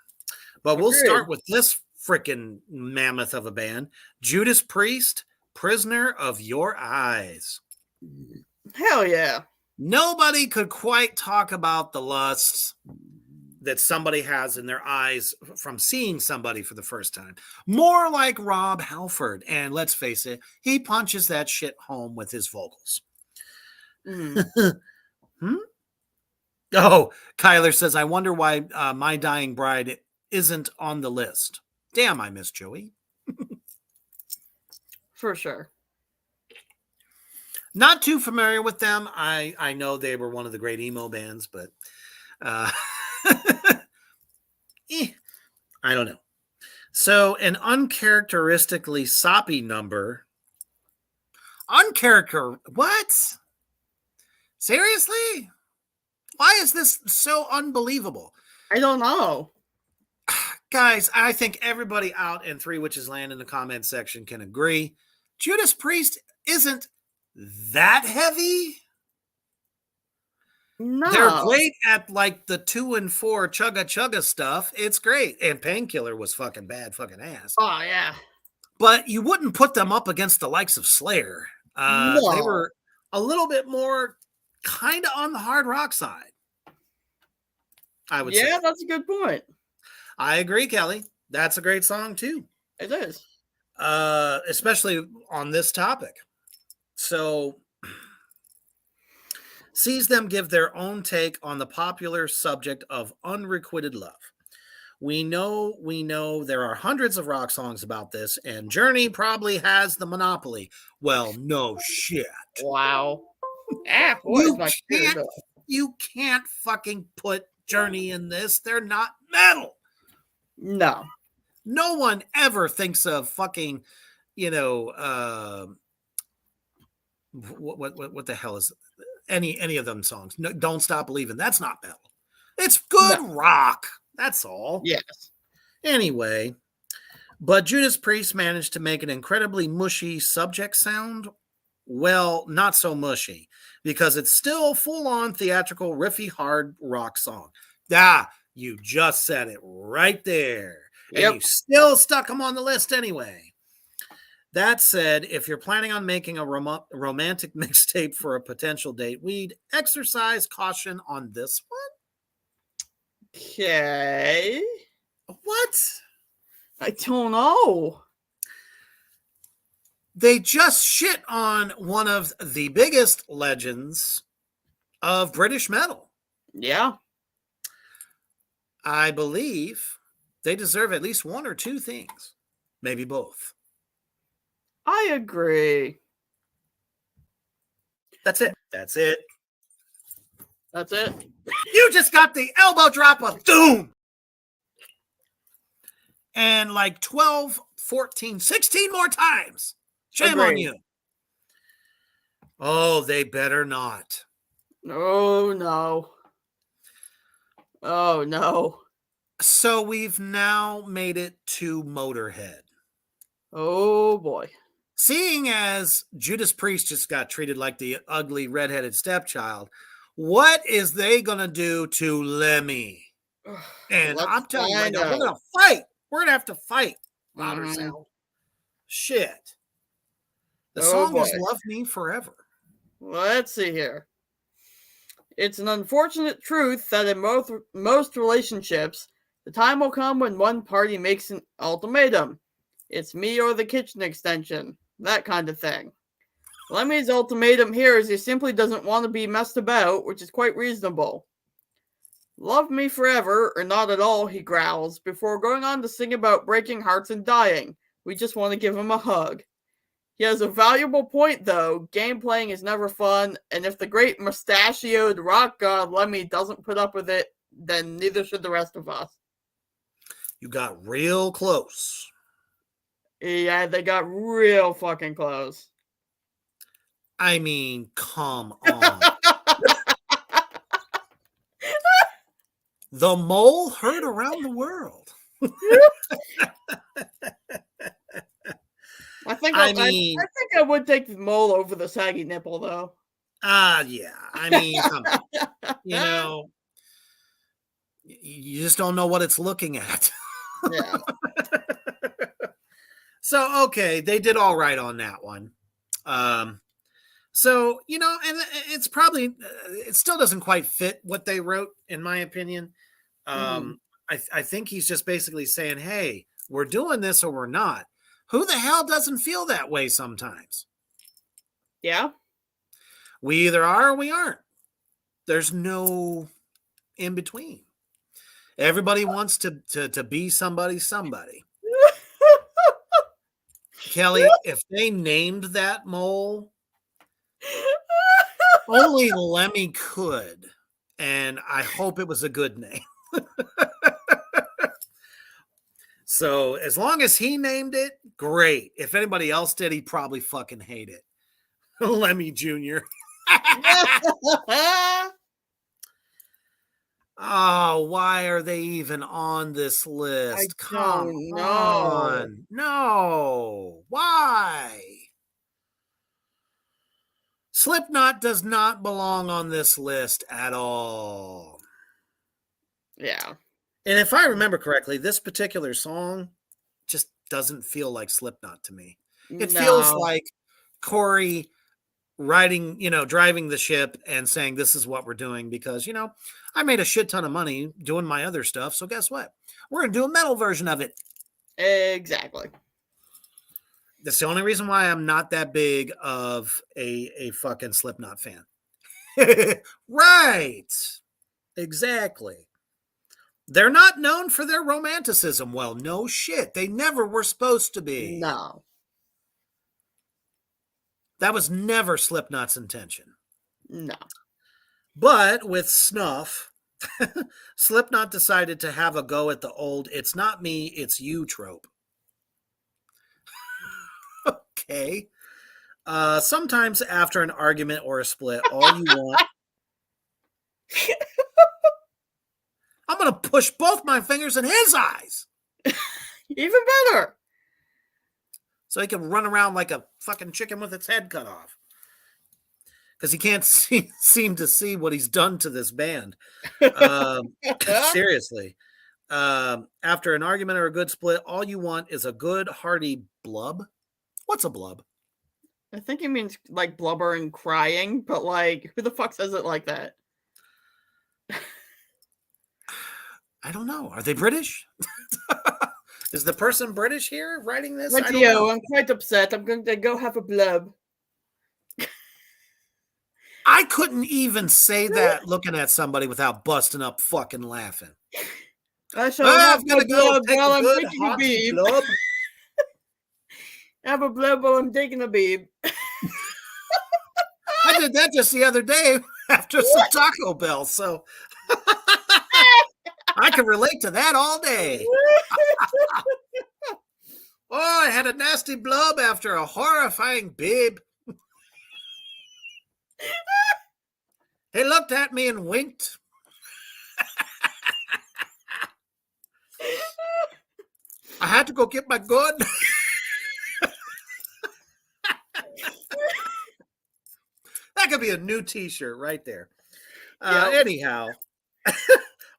But we'll Agreed. start with this freaking mammoth of a band, Judas Priest, Prisoner of Your Eyes. Hell yeah. Nobody could quite talk about the lust that somebody has in their eyes from seeing somebody for the first time. More like Rob Halford. And let's face it, he punches that shit home with his vocals. Mhm. Oh, Kyler says, I wonder why My Dying Bride isn't on the list. Damn, I miss Joey. For sure. Not too familiar with them. I know they were one of the great emo bands, but I don't know. So an uncharacteristically soppy number. What? Seriously? Why is this so unbelievable? I don't know. Guys, I think everybody out in Three Witches Land in the comment section can agree. Judas Priest isn't that heavy. No. They're great at like the 2 and 4 chugga chugga stuff. It's great. And Painkiller was fucking bad, fucking ass. Oh, yeah. But you wouldn't put them up against the likes of Slayer. They No. were a little bit more kind of on the hard rock side, I would say. Yeah, that's a good point. I agree, Kelly. That's a great song too. It is. Especially on this topic. So sees them give their own take on the popular subject of unrequited love. We know there are hundreds of rock songs about this, and Journey probably has the monopoly. Well, no shit. Wow. What is my You can't fucking put Journey in this. They're not metal. No. No one ever thinks of fucking, what the hell is any of them songs? No, Don't Stop Believing. That's not metal. It's good rock. That's all. Yes. Anyway, but Judas Priest managed to make an incredibly mushy subject sound. Well, not so mushy, because it's still full-on theatrical, riffy, hard rock song. You just said it right there. Yep. And you still stuck them on the list anyway. That said, if you're planning on making a romantic mixtape for a potential date, we'd exercise caution on this one. Okay. What? I don't know. They just shit on one of the biggest legends of British metal. Yeah. I believe they deserve at least one or two things, maybe both. I agree. That's it. That's it. You just got the elbow drop of doom. And like 12, 14, 16 more times. Shame on you. Oh, they better not. Oh, no. Oh, no. So we've now made it to Motorhead. Oh, boy. Seeing as Judas Priest just got treated like the ugly redheaded stepchild, what is they going to do to Lemmy? And I'm telling you right now, we're going to fight. We're going to have to fight. Louder sound. Shit. The song is Love Me Forever. Let's see here. It's an unfortunate truth that in most relationships, the time will come when one party makes an ultimatum. It's me or the kitchen extension. that kind of thing. Lemmy's ultimatum here is he simply doesn't want to be messed about, which is quite reasonable. Love me forever, or not at all, he growls, before going on to sing about breaking hearts and dying. We just want to give him a hug. He has a valuable point, though. Game playing is never fun, and if the great mustachioed rock god Lemmy doesn't put up with it, then neither should the rest of us. You got real close. Yeah, they got real fucking close. I mean, come on. The mole heard around the world. I think I would take the mole over the saggy nipple, though. Yeah. I mean, come on. You know, you just don't know what it's looking at. Yeah. So, okay, they did all right on that one. So, you know, and it's probably, it still doesn't quite fit what they wrote, in my opinion. I think he's just basically saying, hey, we're doing this or we're not. Who the hell doesn't feel that way sometimes? Yeah. We either are or we aren't. There's no in between. Everybody wants to be somebody. Kelly, if they named that mole, only Lemmy could. And I hope it was a good name. So as long as he named it, great. If anybody else did, he'd probably fucking hate it. Lemmy Jr. Oh, why are they even on this list? Come on. No. Why? Slipknot does not belong on this list at all. Yeah. And if I remember correctly, this particular song just doesn't feel like Slipknot to me. It feels like Corey driving the ship and saying, this is what we're doing because, I made a shit ton of money doing my other stuff. So guess what? We're going to do a metal version of it. Exactly. That's the only reason why I'm not that big of a fucking Slipknot fan. Right. Exactly. They're not known for their romanticism. Well, no shit. They never were supposed to be. No. That was never Slipknot's intention. No. But with Snuff, Slipknot decided to have a go at the old, it's not me, it's you trope. Okay. Sometimes after an argument or a split, all you want... I'm going to push both my fingers in his eyes. Even better. So he can run around like a fucking chicken with its head cut off. Because he can't seem to see what he's done to this band. Seriously. After an argument or a good split, all you want is a good, hearty blub. What's a blub? I think he means like blubber and crying, but like, who the fuck says it like that? I don't know. Are they British? Is the person British here writing this? I'm quite upset. I'm going to go have a blub. I couldn't even say that looking at somebody without busting up fucking laughing. I'm gonna go take while I'm good, taking a hearty beeb. blub. Have a blub while I'm taking a beeb. I did that just the other day after some Taco Bell, so I can relate to that all day. Oh, I had a nasty blub after a horrifying bib. He looked at me and winked. I had to go get my gun. That could be a new t-shirt right there. Anyhow.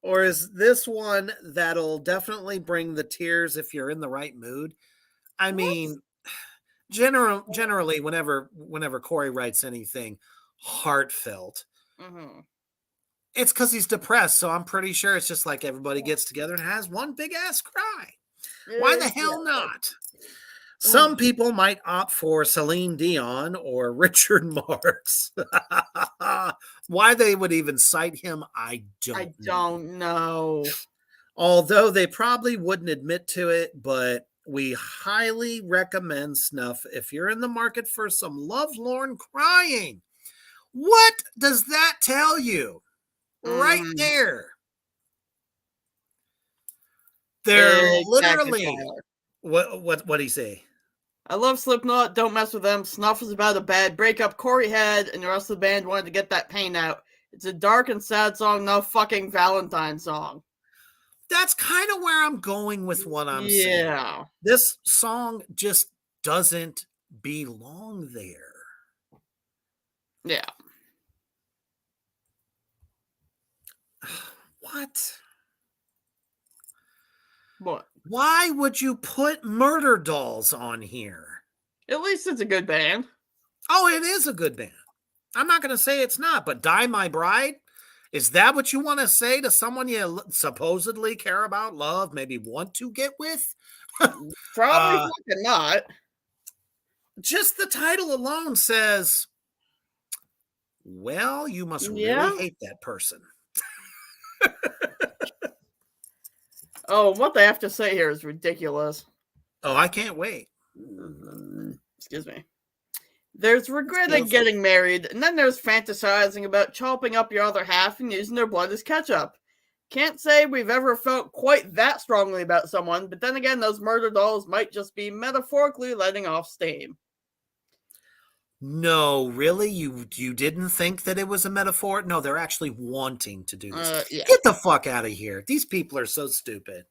Or is this one that'll definitely bring the tears if you're in the right mood? I mean, generally, whenever Corey writes anything heartfelt, it's because he's depressed. So I'm pretty sure it's just like everybody gets together and has one big ass cry. Why the hell not? Some people might opt for Celine Dion or Richard Marx. Why they would even cite him, I I don't know. don't know. Although they probably wouldn't admit to it, but we highly recommend Snuff if you're in the market for some lovelorn crying. What does that tell you? Right there. They're Exactly, literally Tyler. what do you say? I love Slipknot. Don't mess with them. Snuff was about a bad breakup Corey had, and the rest of the band wanted to get that pain out. It's a dark and sad song, no fucking Valentine song. That's kind of where I'm going with what I'm saying. Yeah. This song just doesn't belong there. Yeah. What? What? Why would you put Murder Dolls on here? At least it's a good band. Oh, it is a good band. I'm not going to say it's not, but Die My Bride? Is that what you want to say to someone you supposedly care about, love, maybe want to get with? Probably fucking not. Just the title alone says, well, you must Yeah. really hate that person. Oh, what they have to say here is ridiculous. Oh, I can't wait. Excuse me. There's regretting getting married, and then there's fantasizing about chopping up your other half and using their blood as ketchup. Can't say we've ever felt quite that strongly about someone, but then again, those murder dolls might just be metaphorically letting off steam. No, really? You didn't think that it was a metaphor? No, they're actually wanting to do this. Yeah. Get the fuck out of here. These people are so stupid.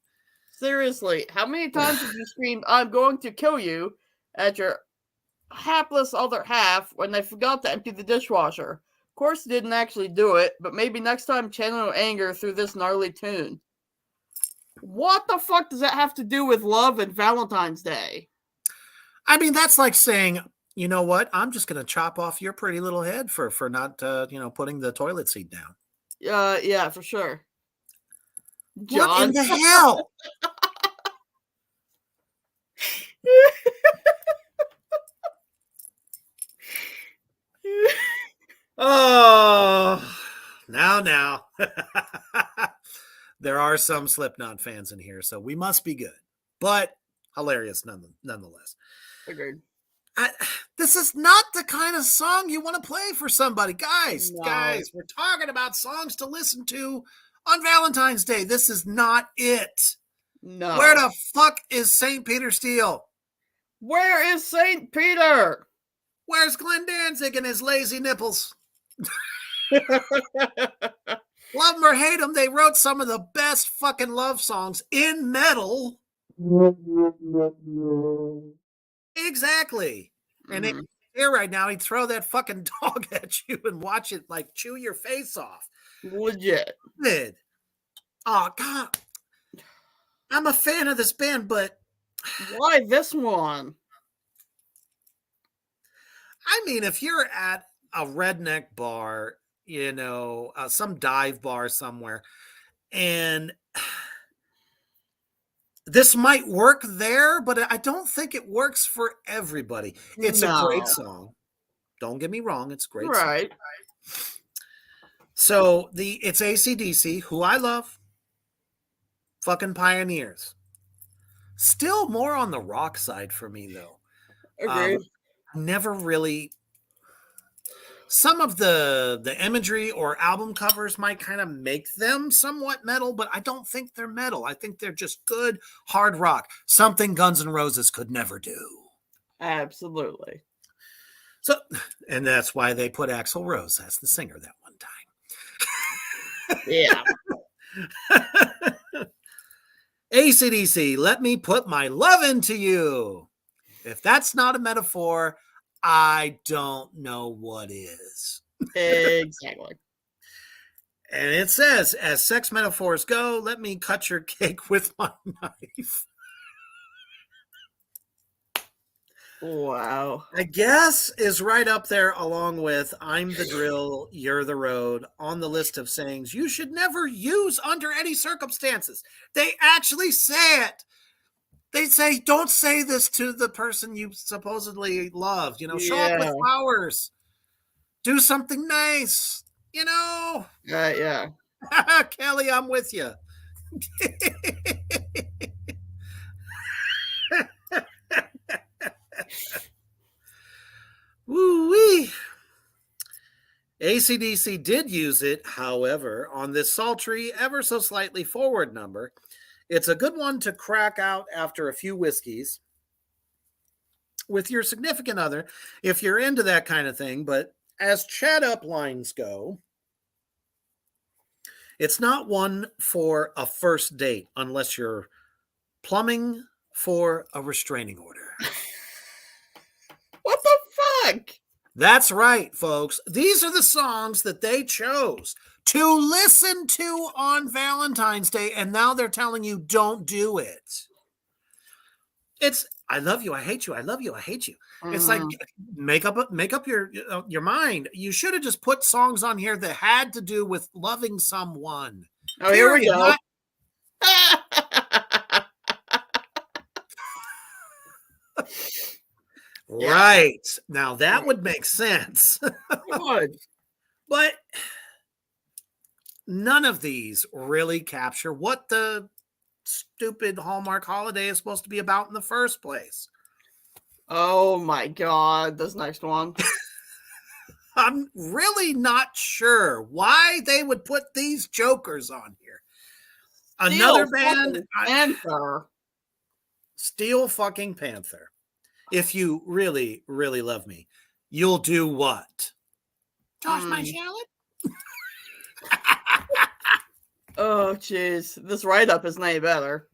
Seriously, how many times have you screamed, I'm going to kill you, at your hapless other half when they forgot to empty the dishwasher? Of course, they didn't actually do it, but maybe next time channel anger through this gnarly tune. What the fuck does that have to do with love and Valentine's Day? I mean, that's like saying, you know what? I'm just going to chop off your pretty little head for not, putting the toilet seat down. Yeah, for sure. What John. in the hell? Oh, now. There are some Slipknot fans in here, so we must be good, but hilarious nonetheless. Agreed. This is not the kind of song you want to play for somebody. Guys, No. we're talking about songs to listen to on Valentine's Day. This is not it. No. Where the fuck is St. Peter Steele? Where is St. Peter? Where's Glenn Danzig and his lazy nipples? Love 'em or hate 'em, they wrote some of the best fucking love songs in metal. Exactly. And if here right now, he'd throw that fucking dog at you and watch it like chew your face off. Legit. Did. Oh God. I'm a fan of this band, but Why this one? I mean, if you're at a redneck bar, some dive bar somewhere, and this might work there, but I don't think it works for everybody. It's a great No. song. Don't get me wrong. It's a great song. Right. So it's AC/DC, who I love. Fucking pioneers. Still more on the rock side for me, though. Agreed. Never really. Some of the imagery or album covers might kind of make them somewhat metal, but I don't think they're metal. I think they're just good hard rock. Something Guns N' Roses could never do. Absolutely. So, and that's why they put Axl Rose as the singer that one time. Yeah. AC/DC, let me put my love into you. If that's not a metaphor, I don't know what is. Exactly. And it says, as sex metaphors go, let me cut your cake with my knife. Wow. I guess is right up there along with I'm the drill, you're the road on the list of sayings you should never use under any circumstances. They actually say it. They say, don't say this to the person you supposedly love. Show up with Yeah. flowers. Do something nice. Yeah. Kelly, I'm with you. Woo-wee. AC/DC did use it, however, on this sultry, ever so slightly forward number. It's a good one to crack out after a few whiskeys with your significant other, if you're into that kind of thing. But as chat up lines go, it's not one for a first date unless you're plumbing for a restraining order. What the fuck? That's right, folks. These are the songs that they chose to listen to on Valentine's Day, and now they're telling you don't do it. It's I love you, I hate you, I love you, I hate you. It's like make up your mind. You should have just put songs on here that had to do with loving someone. Oh, here we go. Right. Now that would make sense. But none of these really capture what the stupid Hallmark holiday is supposed to be about in the first place. Oh my God, this next one. I'm really not sure why they would put these jokers on here. Another band, Panther. Steel fucking Panther. If you really, really love me, you'll do what? Toss my shallot? Oh, jeez. This write-up is any better.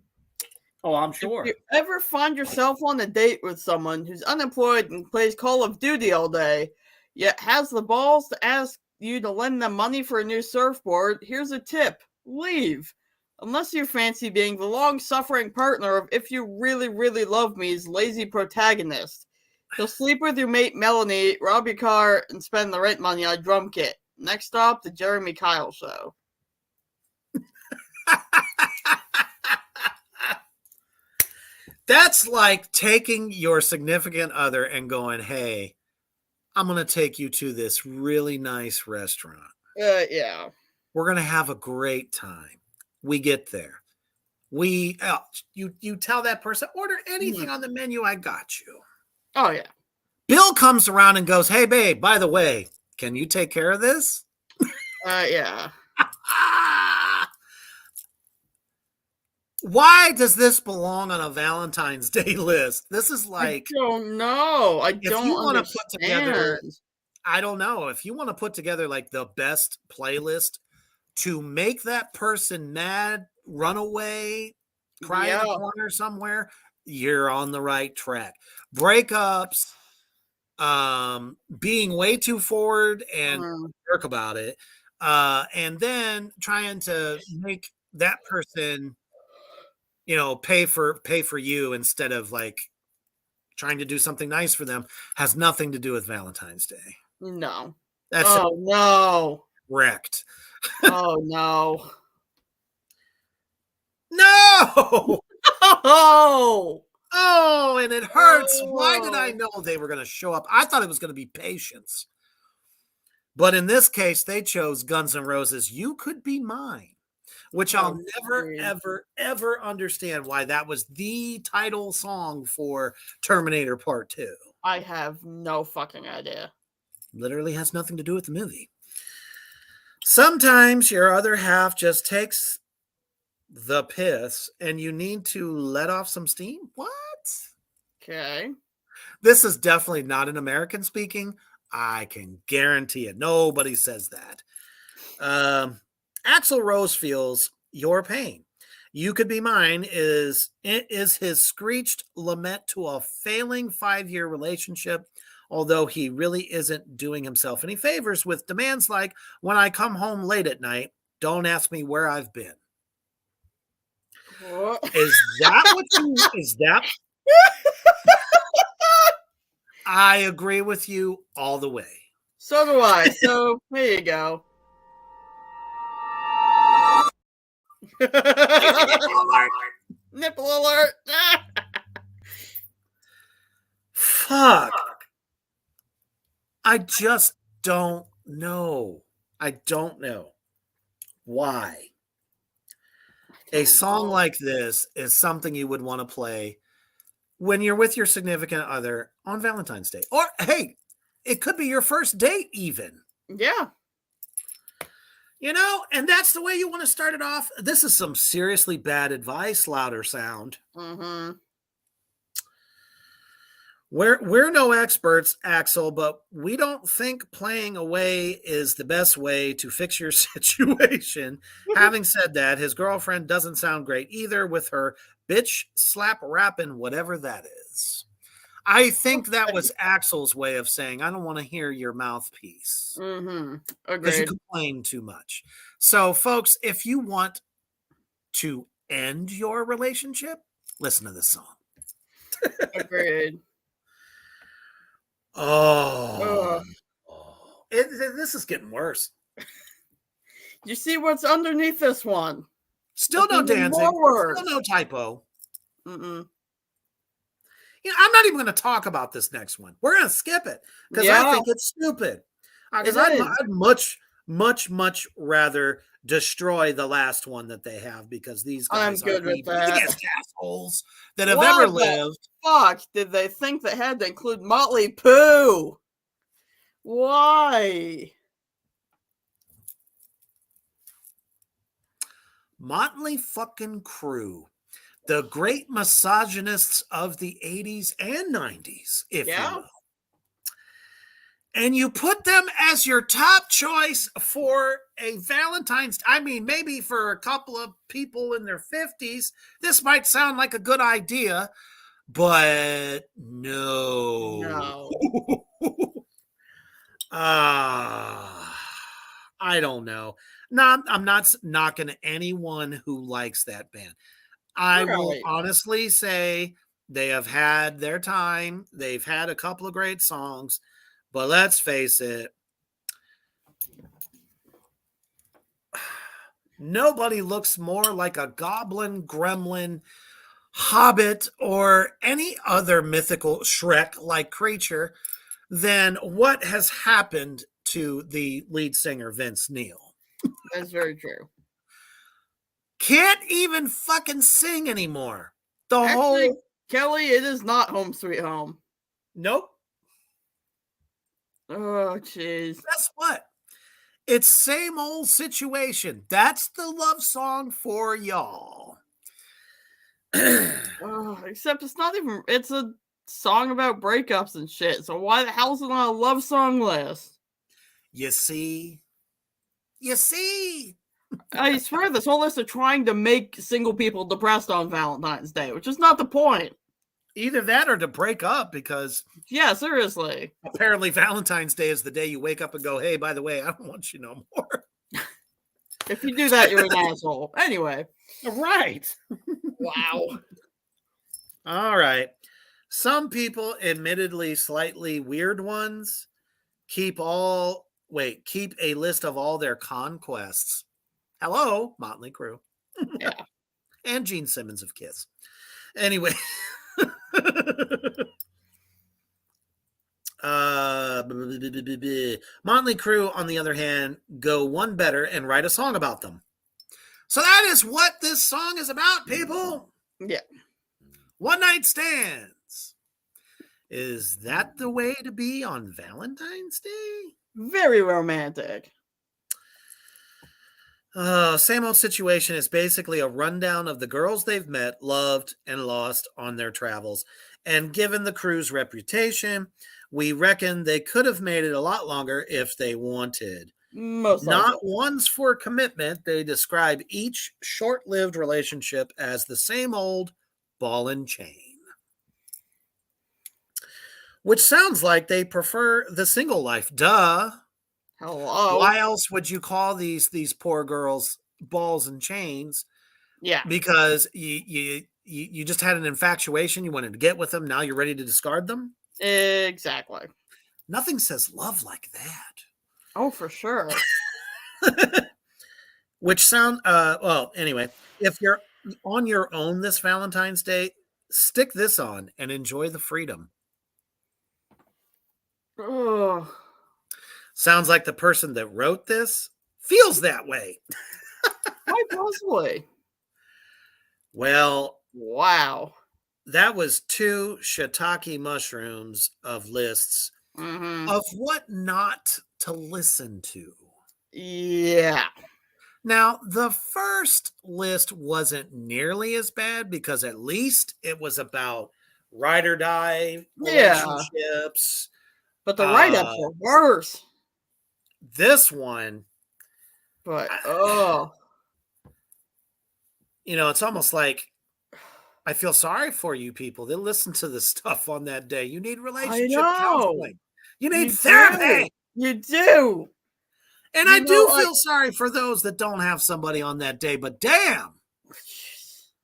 Oh, I'm sure. If you ever find yourself on a date with someone who's unemployed and plays Call of Duty all day, yet has the balls to ask you to lend them money for a new surfboard, here's a tip. Leave. Unless you fancy being the long-suffering partner of If You Really, Really Love Me's lazy protagonist. He'll sleep with your mate Melanie, rob your car, and spend the rent money on a drum kit. Next stop, the Jeremy Kyle Show. That's like taking your significant other and going, hey, I'm going to take you to this really nice restaurant. Yeah. We're going to have a great time. We get there. You tell that person, order anything on the menu. I got you. Oh, yeah. Bill comes around and goes, hey, babe, by the way, can you take care of this? Yeah. Why does this belong on a Valentine's Day list? This is like, I don't know. I don't you want to put together, understand. I don't know. If you want to put together like the best playlist to make that person mad, run away, cry in the corner somewhere, you're on the right track. Breakups, being way too forward and jerk about it, and then trying to make that person, pay for you instead of like trying to do something nice for them has nothing to do with Valentine's Day. No. That's no. wrecked. Oh no. No. Oh, and it hurts. Why did I know they were going to show up? I thought it was going to be Patience. But in this case, they chose Guns N' Roses' You Could Be Mine, which I'll never, ever, ever understand why that was the title song for Terminator Part 2. I have no fucking idea. Literally has nothing to do with the movie. Sometimes your other half just takes the piss and you need to let off some steam. What? Okay. This is definitely not an American speaking. I can guarantee it. Nobody says that. Axl Rose feels your pain. You Could Be Mine is his screeched lament to a failing 5-year relationship, although he really isn't doing himself any favors with demands like, when I come home late at night, don't ask me where I've been. What? Is that? I agree with you all the way. So do I. So there you go. Nipple alert. Fuck. I just don't know. I don't know why. A song like this is something you would want to play when you're with your significant other on Valentine's Day. Or, hey, it could be your first date, even. Yeah. You know, and that's the way you want to start it off. This is some seriously bad advice, Louder Sound. Mm-hmm. We're no experts, Axel, but we don't think playing away is the best way to fix your situation. Having said that, his girlfriend doesn't sound great either with her bitch slap rapping, whatever that is. I think that was Axel's way of saying, I don't want to hear your mouthpiece Mm-hmm. because you Agreed. complain too much. So, folks, if you want to end your relationship, listen to this song. Agreed. Oh, this is getting worse. You see what's underneath this one? Still no Even dancing. more words. Still no typo. Mm-mm. You know, I'm not even going to talk about this next one. We're going to skip it because I Yeah. think it's stupid. Because It is. I'd much rather destroy the last one that they have because these I'm guys are good the with that. biggest assholes that have Why ever the lived. fuck did they think they had to include Motley Pooh? Why? Motley fucking Crue. The great misogynists of the 80s and 90s, if you Yeah. will. And you put them as your top choice for a Valentine's. I mean, maybe for a couple of people in their 50s, this might sound like a good idea, but no. No. I don't know. No, I'm not knocking anyone who likes that band. I will Right. honestly say they have had their time. They've had a couple of great songs, but let's face it, nobody looks more like a goblin, gremlin, hobbit, or any other mythical Shrek-like creature than what has happened to the lead singer, Vince Neil. That's very true. Can't even fucking sing anymore. The Actually, whole Kelly, it is not Home Sweet Home. nope. Oh, jeez. Guess what? It's same old situation. That's the love song for y'all. Oh, except it's not even. It's a song about breakups and shit. So why the hell is it on a love song list? You see? You see? I swear this whole list are trying to make single people depressed on Valentine's Day, which is not the point. Either that or to break up because Yeah, seriously. apparently Valentine's Day is the day you wake up and go, hey, by the way, I don't want you no more. If you do that, you're an asshole. Anyway. Right. Wow. All right. Some people, admittedly slightly weird ones, keep a list of all their conquests. Hello, Motley Crue. Yeah. And Gene Simmons of Kiss. Anyway. Motley Crue, on the other hand, go one better and write a song about them. So that is what this song is about, people. Yeah. One night stands. Is that the way to be on Valentine's Day? Very romantic. Same old situation is basically a rundown of the girls they've met, loved, and lost on their travels. And given the crew's reputation, we reckon they could have made it a lot longer if they wanted. Most Not likely. ones for commitment. They describe each short-lived relationship as the same old ball and chain. Which sounds like they prefer the single life. Duh. Hello. Why else would you call these poor girls balls and chains? Yeah. Because you just had an infatuation. You wanted to get with them. Now you're ready to discard them. Exactly. Nothing says love like that. Oh, for sure. Which sound well, anyway, if you're on your own this Valentine's Day, stick this on and enjoy the freedom. Oh, Sounds like the person that wrote this feels that way. quite possibly. Well, Wow. that was 2 shiitake mushrooms of lists Mm-hmm. of what not to listen to. Yeah. Now, the first list wasn't nearly as bad because at least it was about ride or die Yeah. relationships. But the write-ups were worse. This one, But oh, it's almost like I feel sorry for you people that listen to this stuff on that day. You need relationship know. counseling. You need You therapy. you do. And You I know, do like- feel sorry for those that don't have somebody on that day, but damn,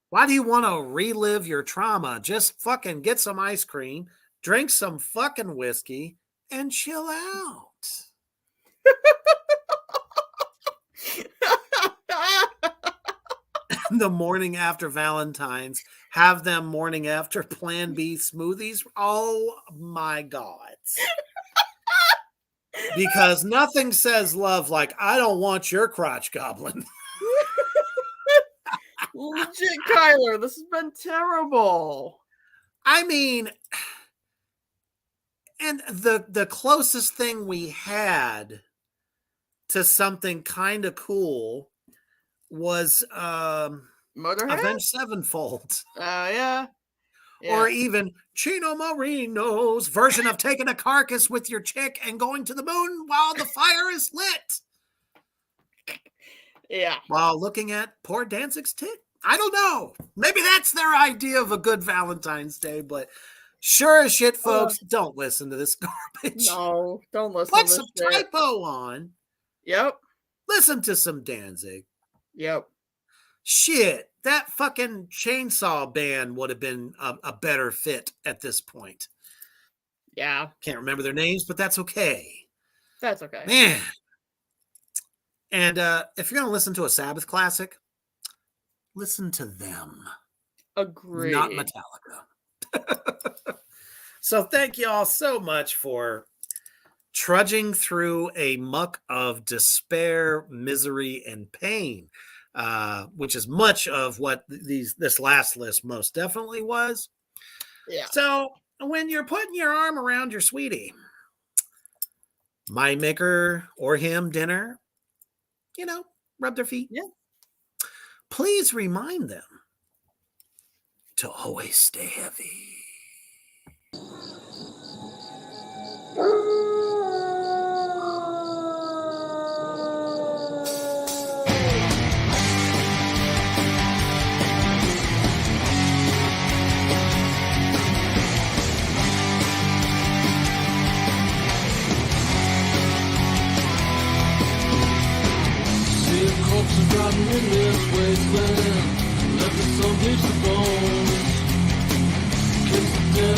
why do you want to relive your trauma? Just fucking get some ice cream, drink some fucking whiskey, and chill out. The morning after Valentine's, have them morning after Plan B smoothies. Oh my God. Because nothing says love like, I don't want your crotch goblin. Legit, Kyler, this has been terrible. I mean, and the closest thing we had to something kind of cool was Motorhead? Avenged Sevenfold. Yeah. Or even Chino Marino's version of taking a carcass with your chick and going to the moon while the fire is lit. Yeah. While looking at poor Danzig's tit. I don't know. Maybe that's their idea of a good Valentine's Day, but sure as shit, folks, don't listen to this garbage. No, don't listen Put to some this shit. typo on. Yep. Listen to some Danzig. Yep. Shit, that fucking Chainsaw Band would have been a better fit at this point. Yeah. Can't remember their names, but that's okay. That's okay. Man. And if you're going to listen to a Sabbath classic, listen to them, Agreed. not Metallica. So thank you all so much for trudging through a muck of despair, misery, and pain, which is much of what this last list most definitely was. Yeah. So when you're putting your arm around your sweetie, might make her or him dinner, rub their feet. Yeah. Please remind them to always stay heavy. See a corpse rotting in this wasteland, left with some heaps of bones. Kids are dead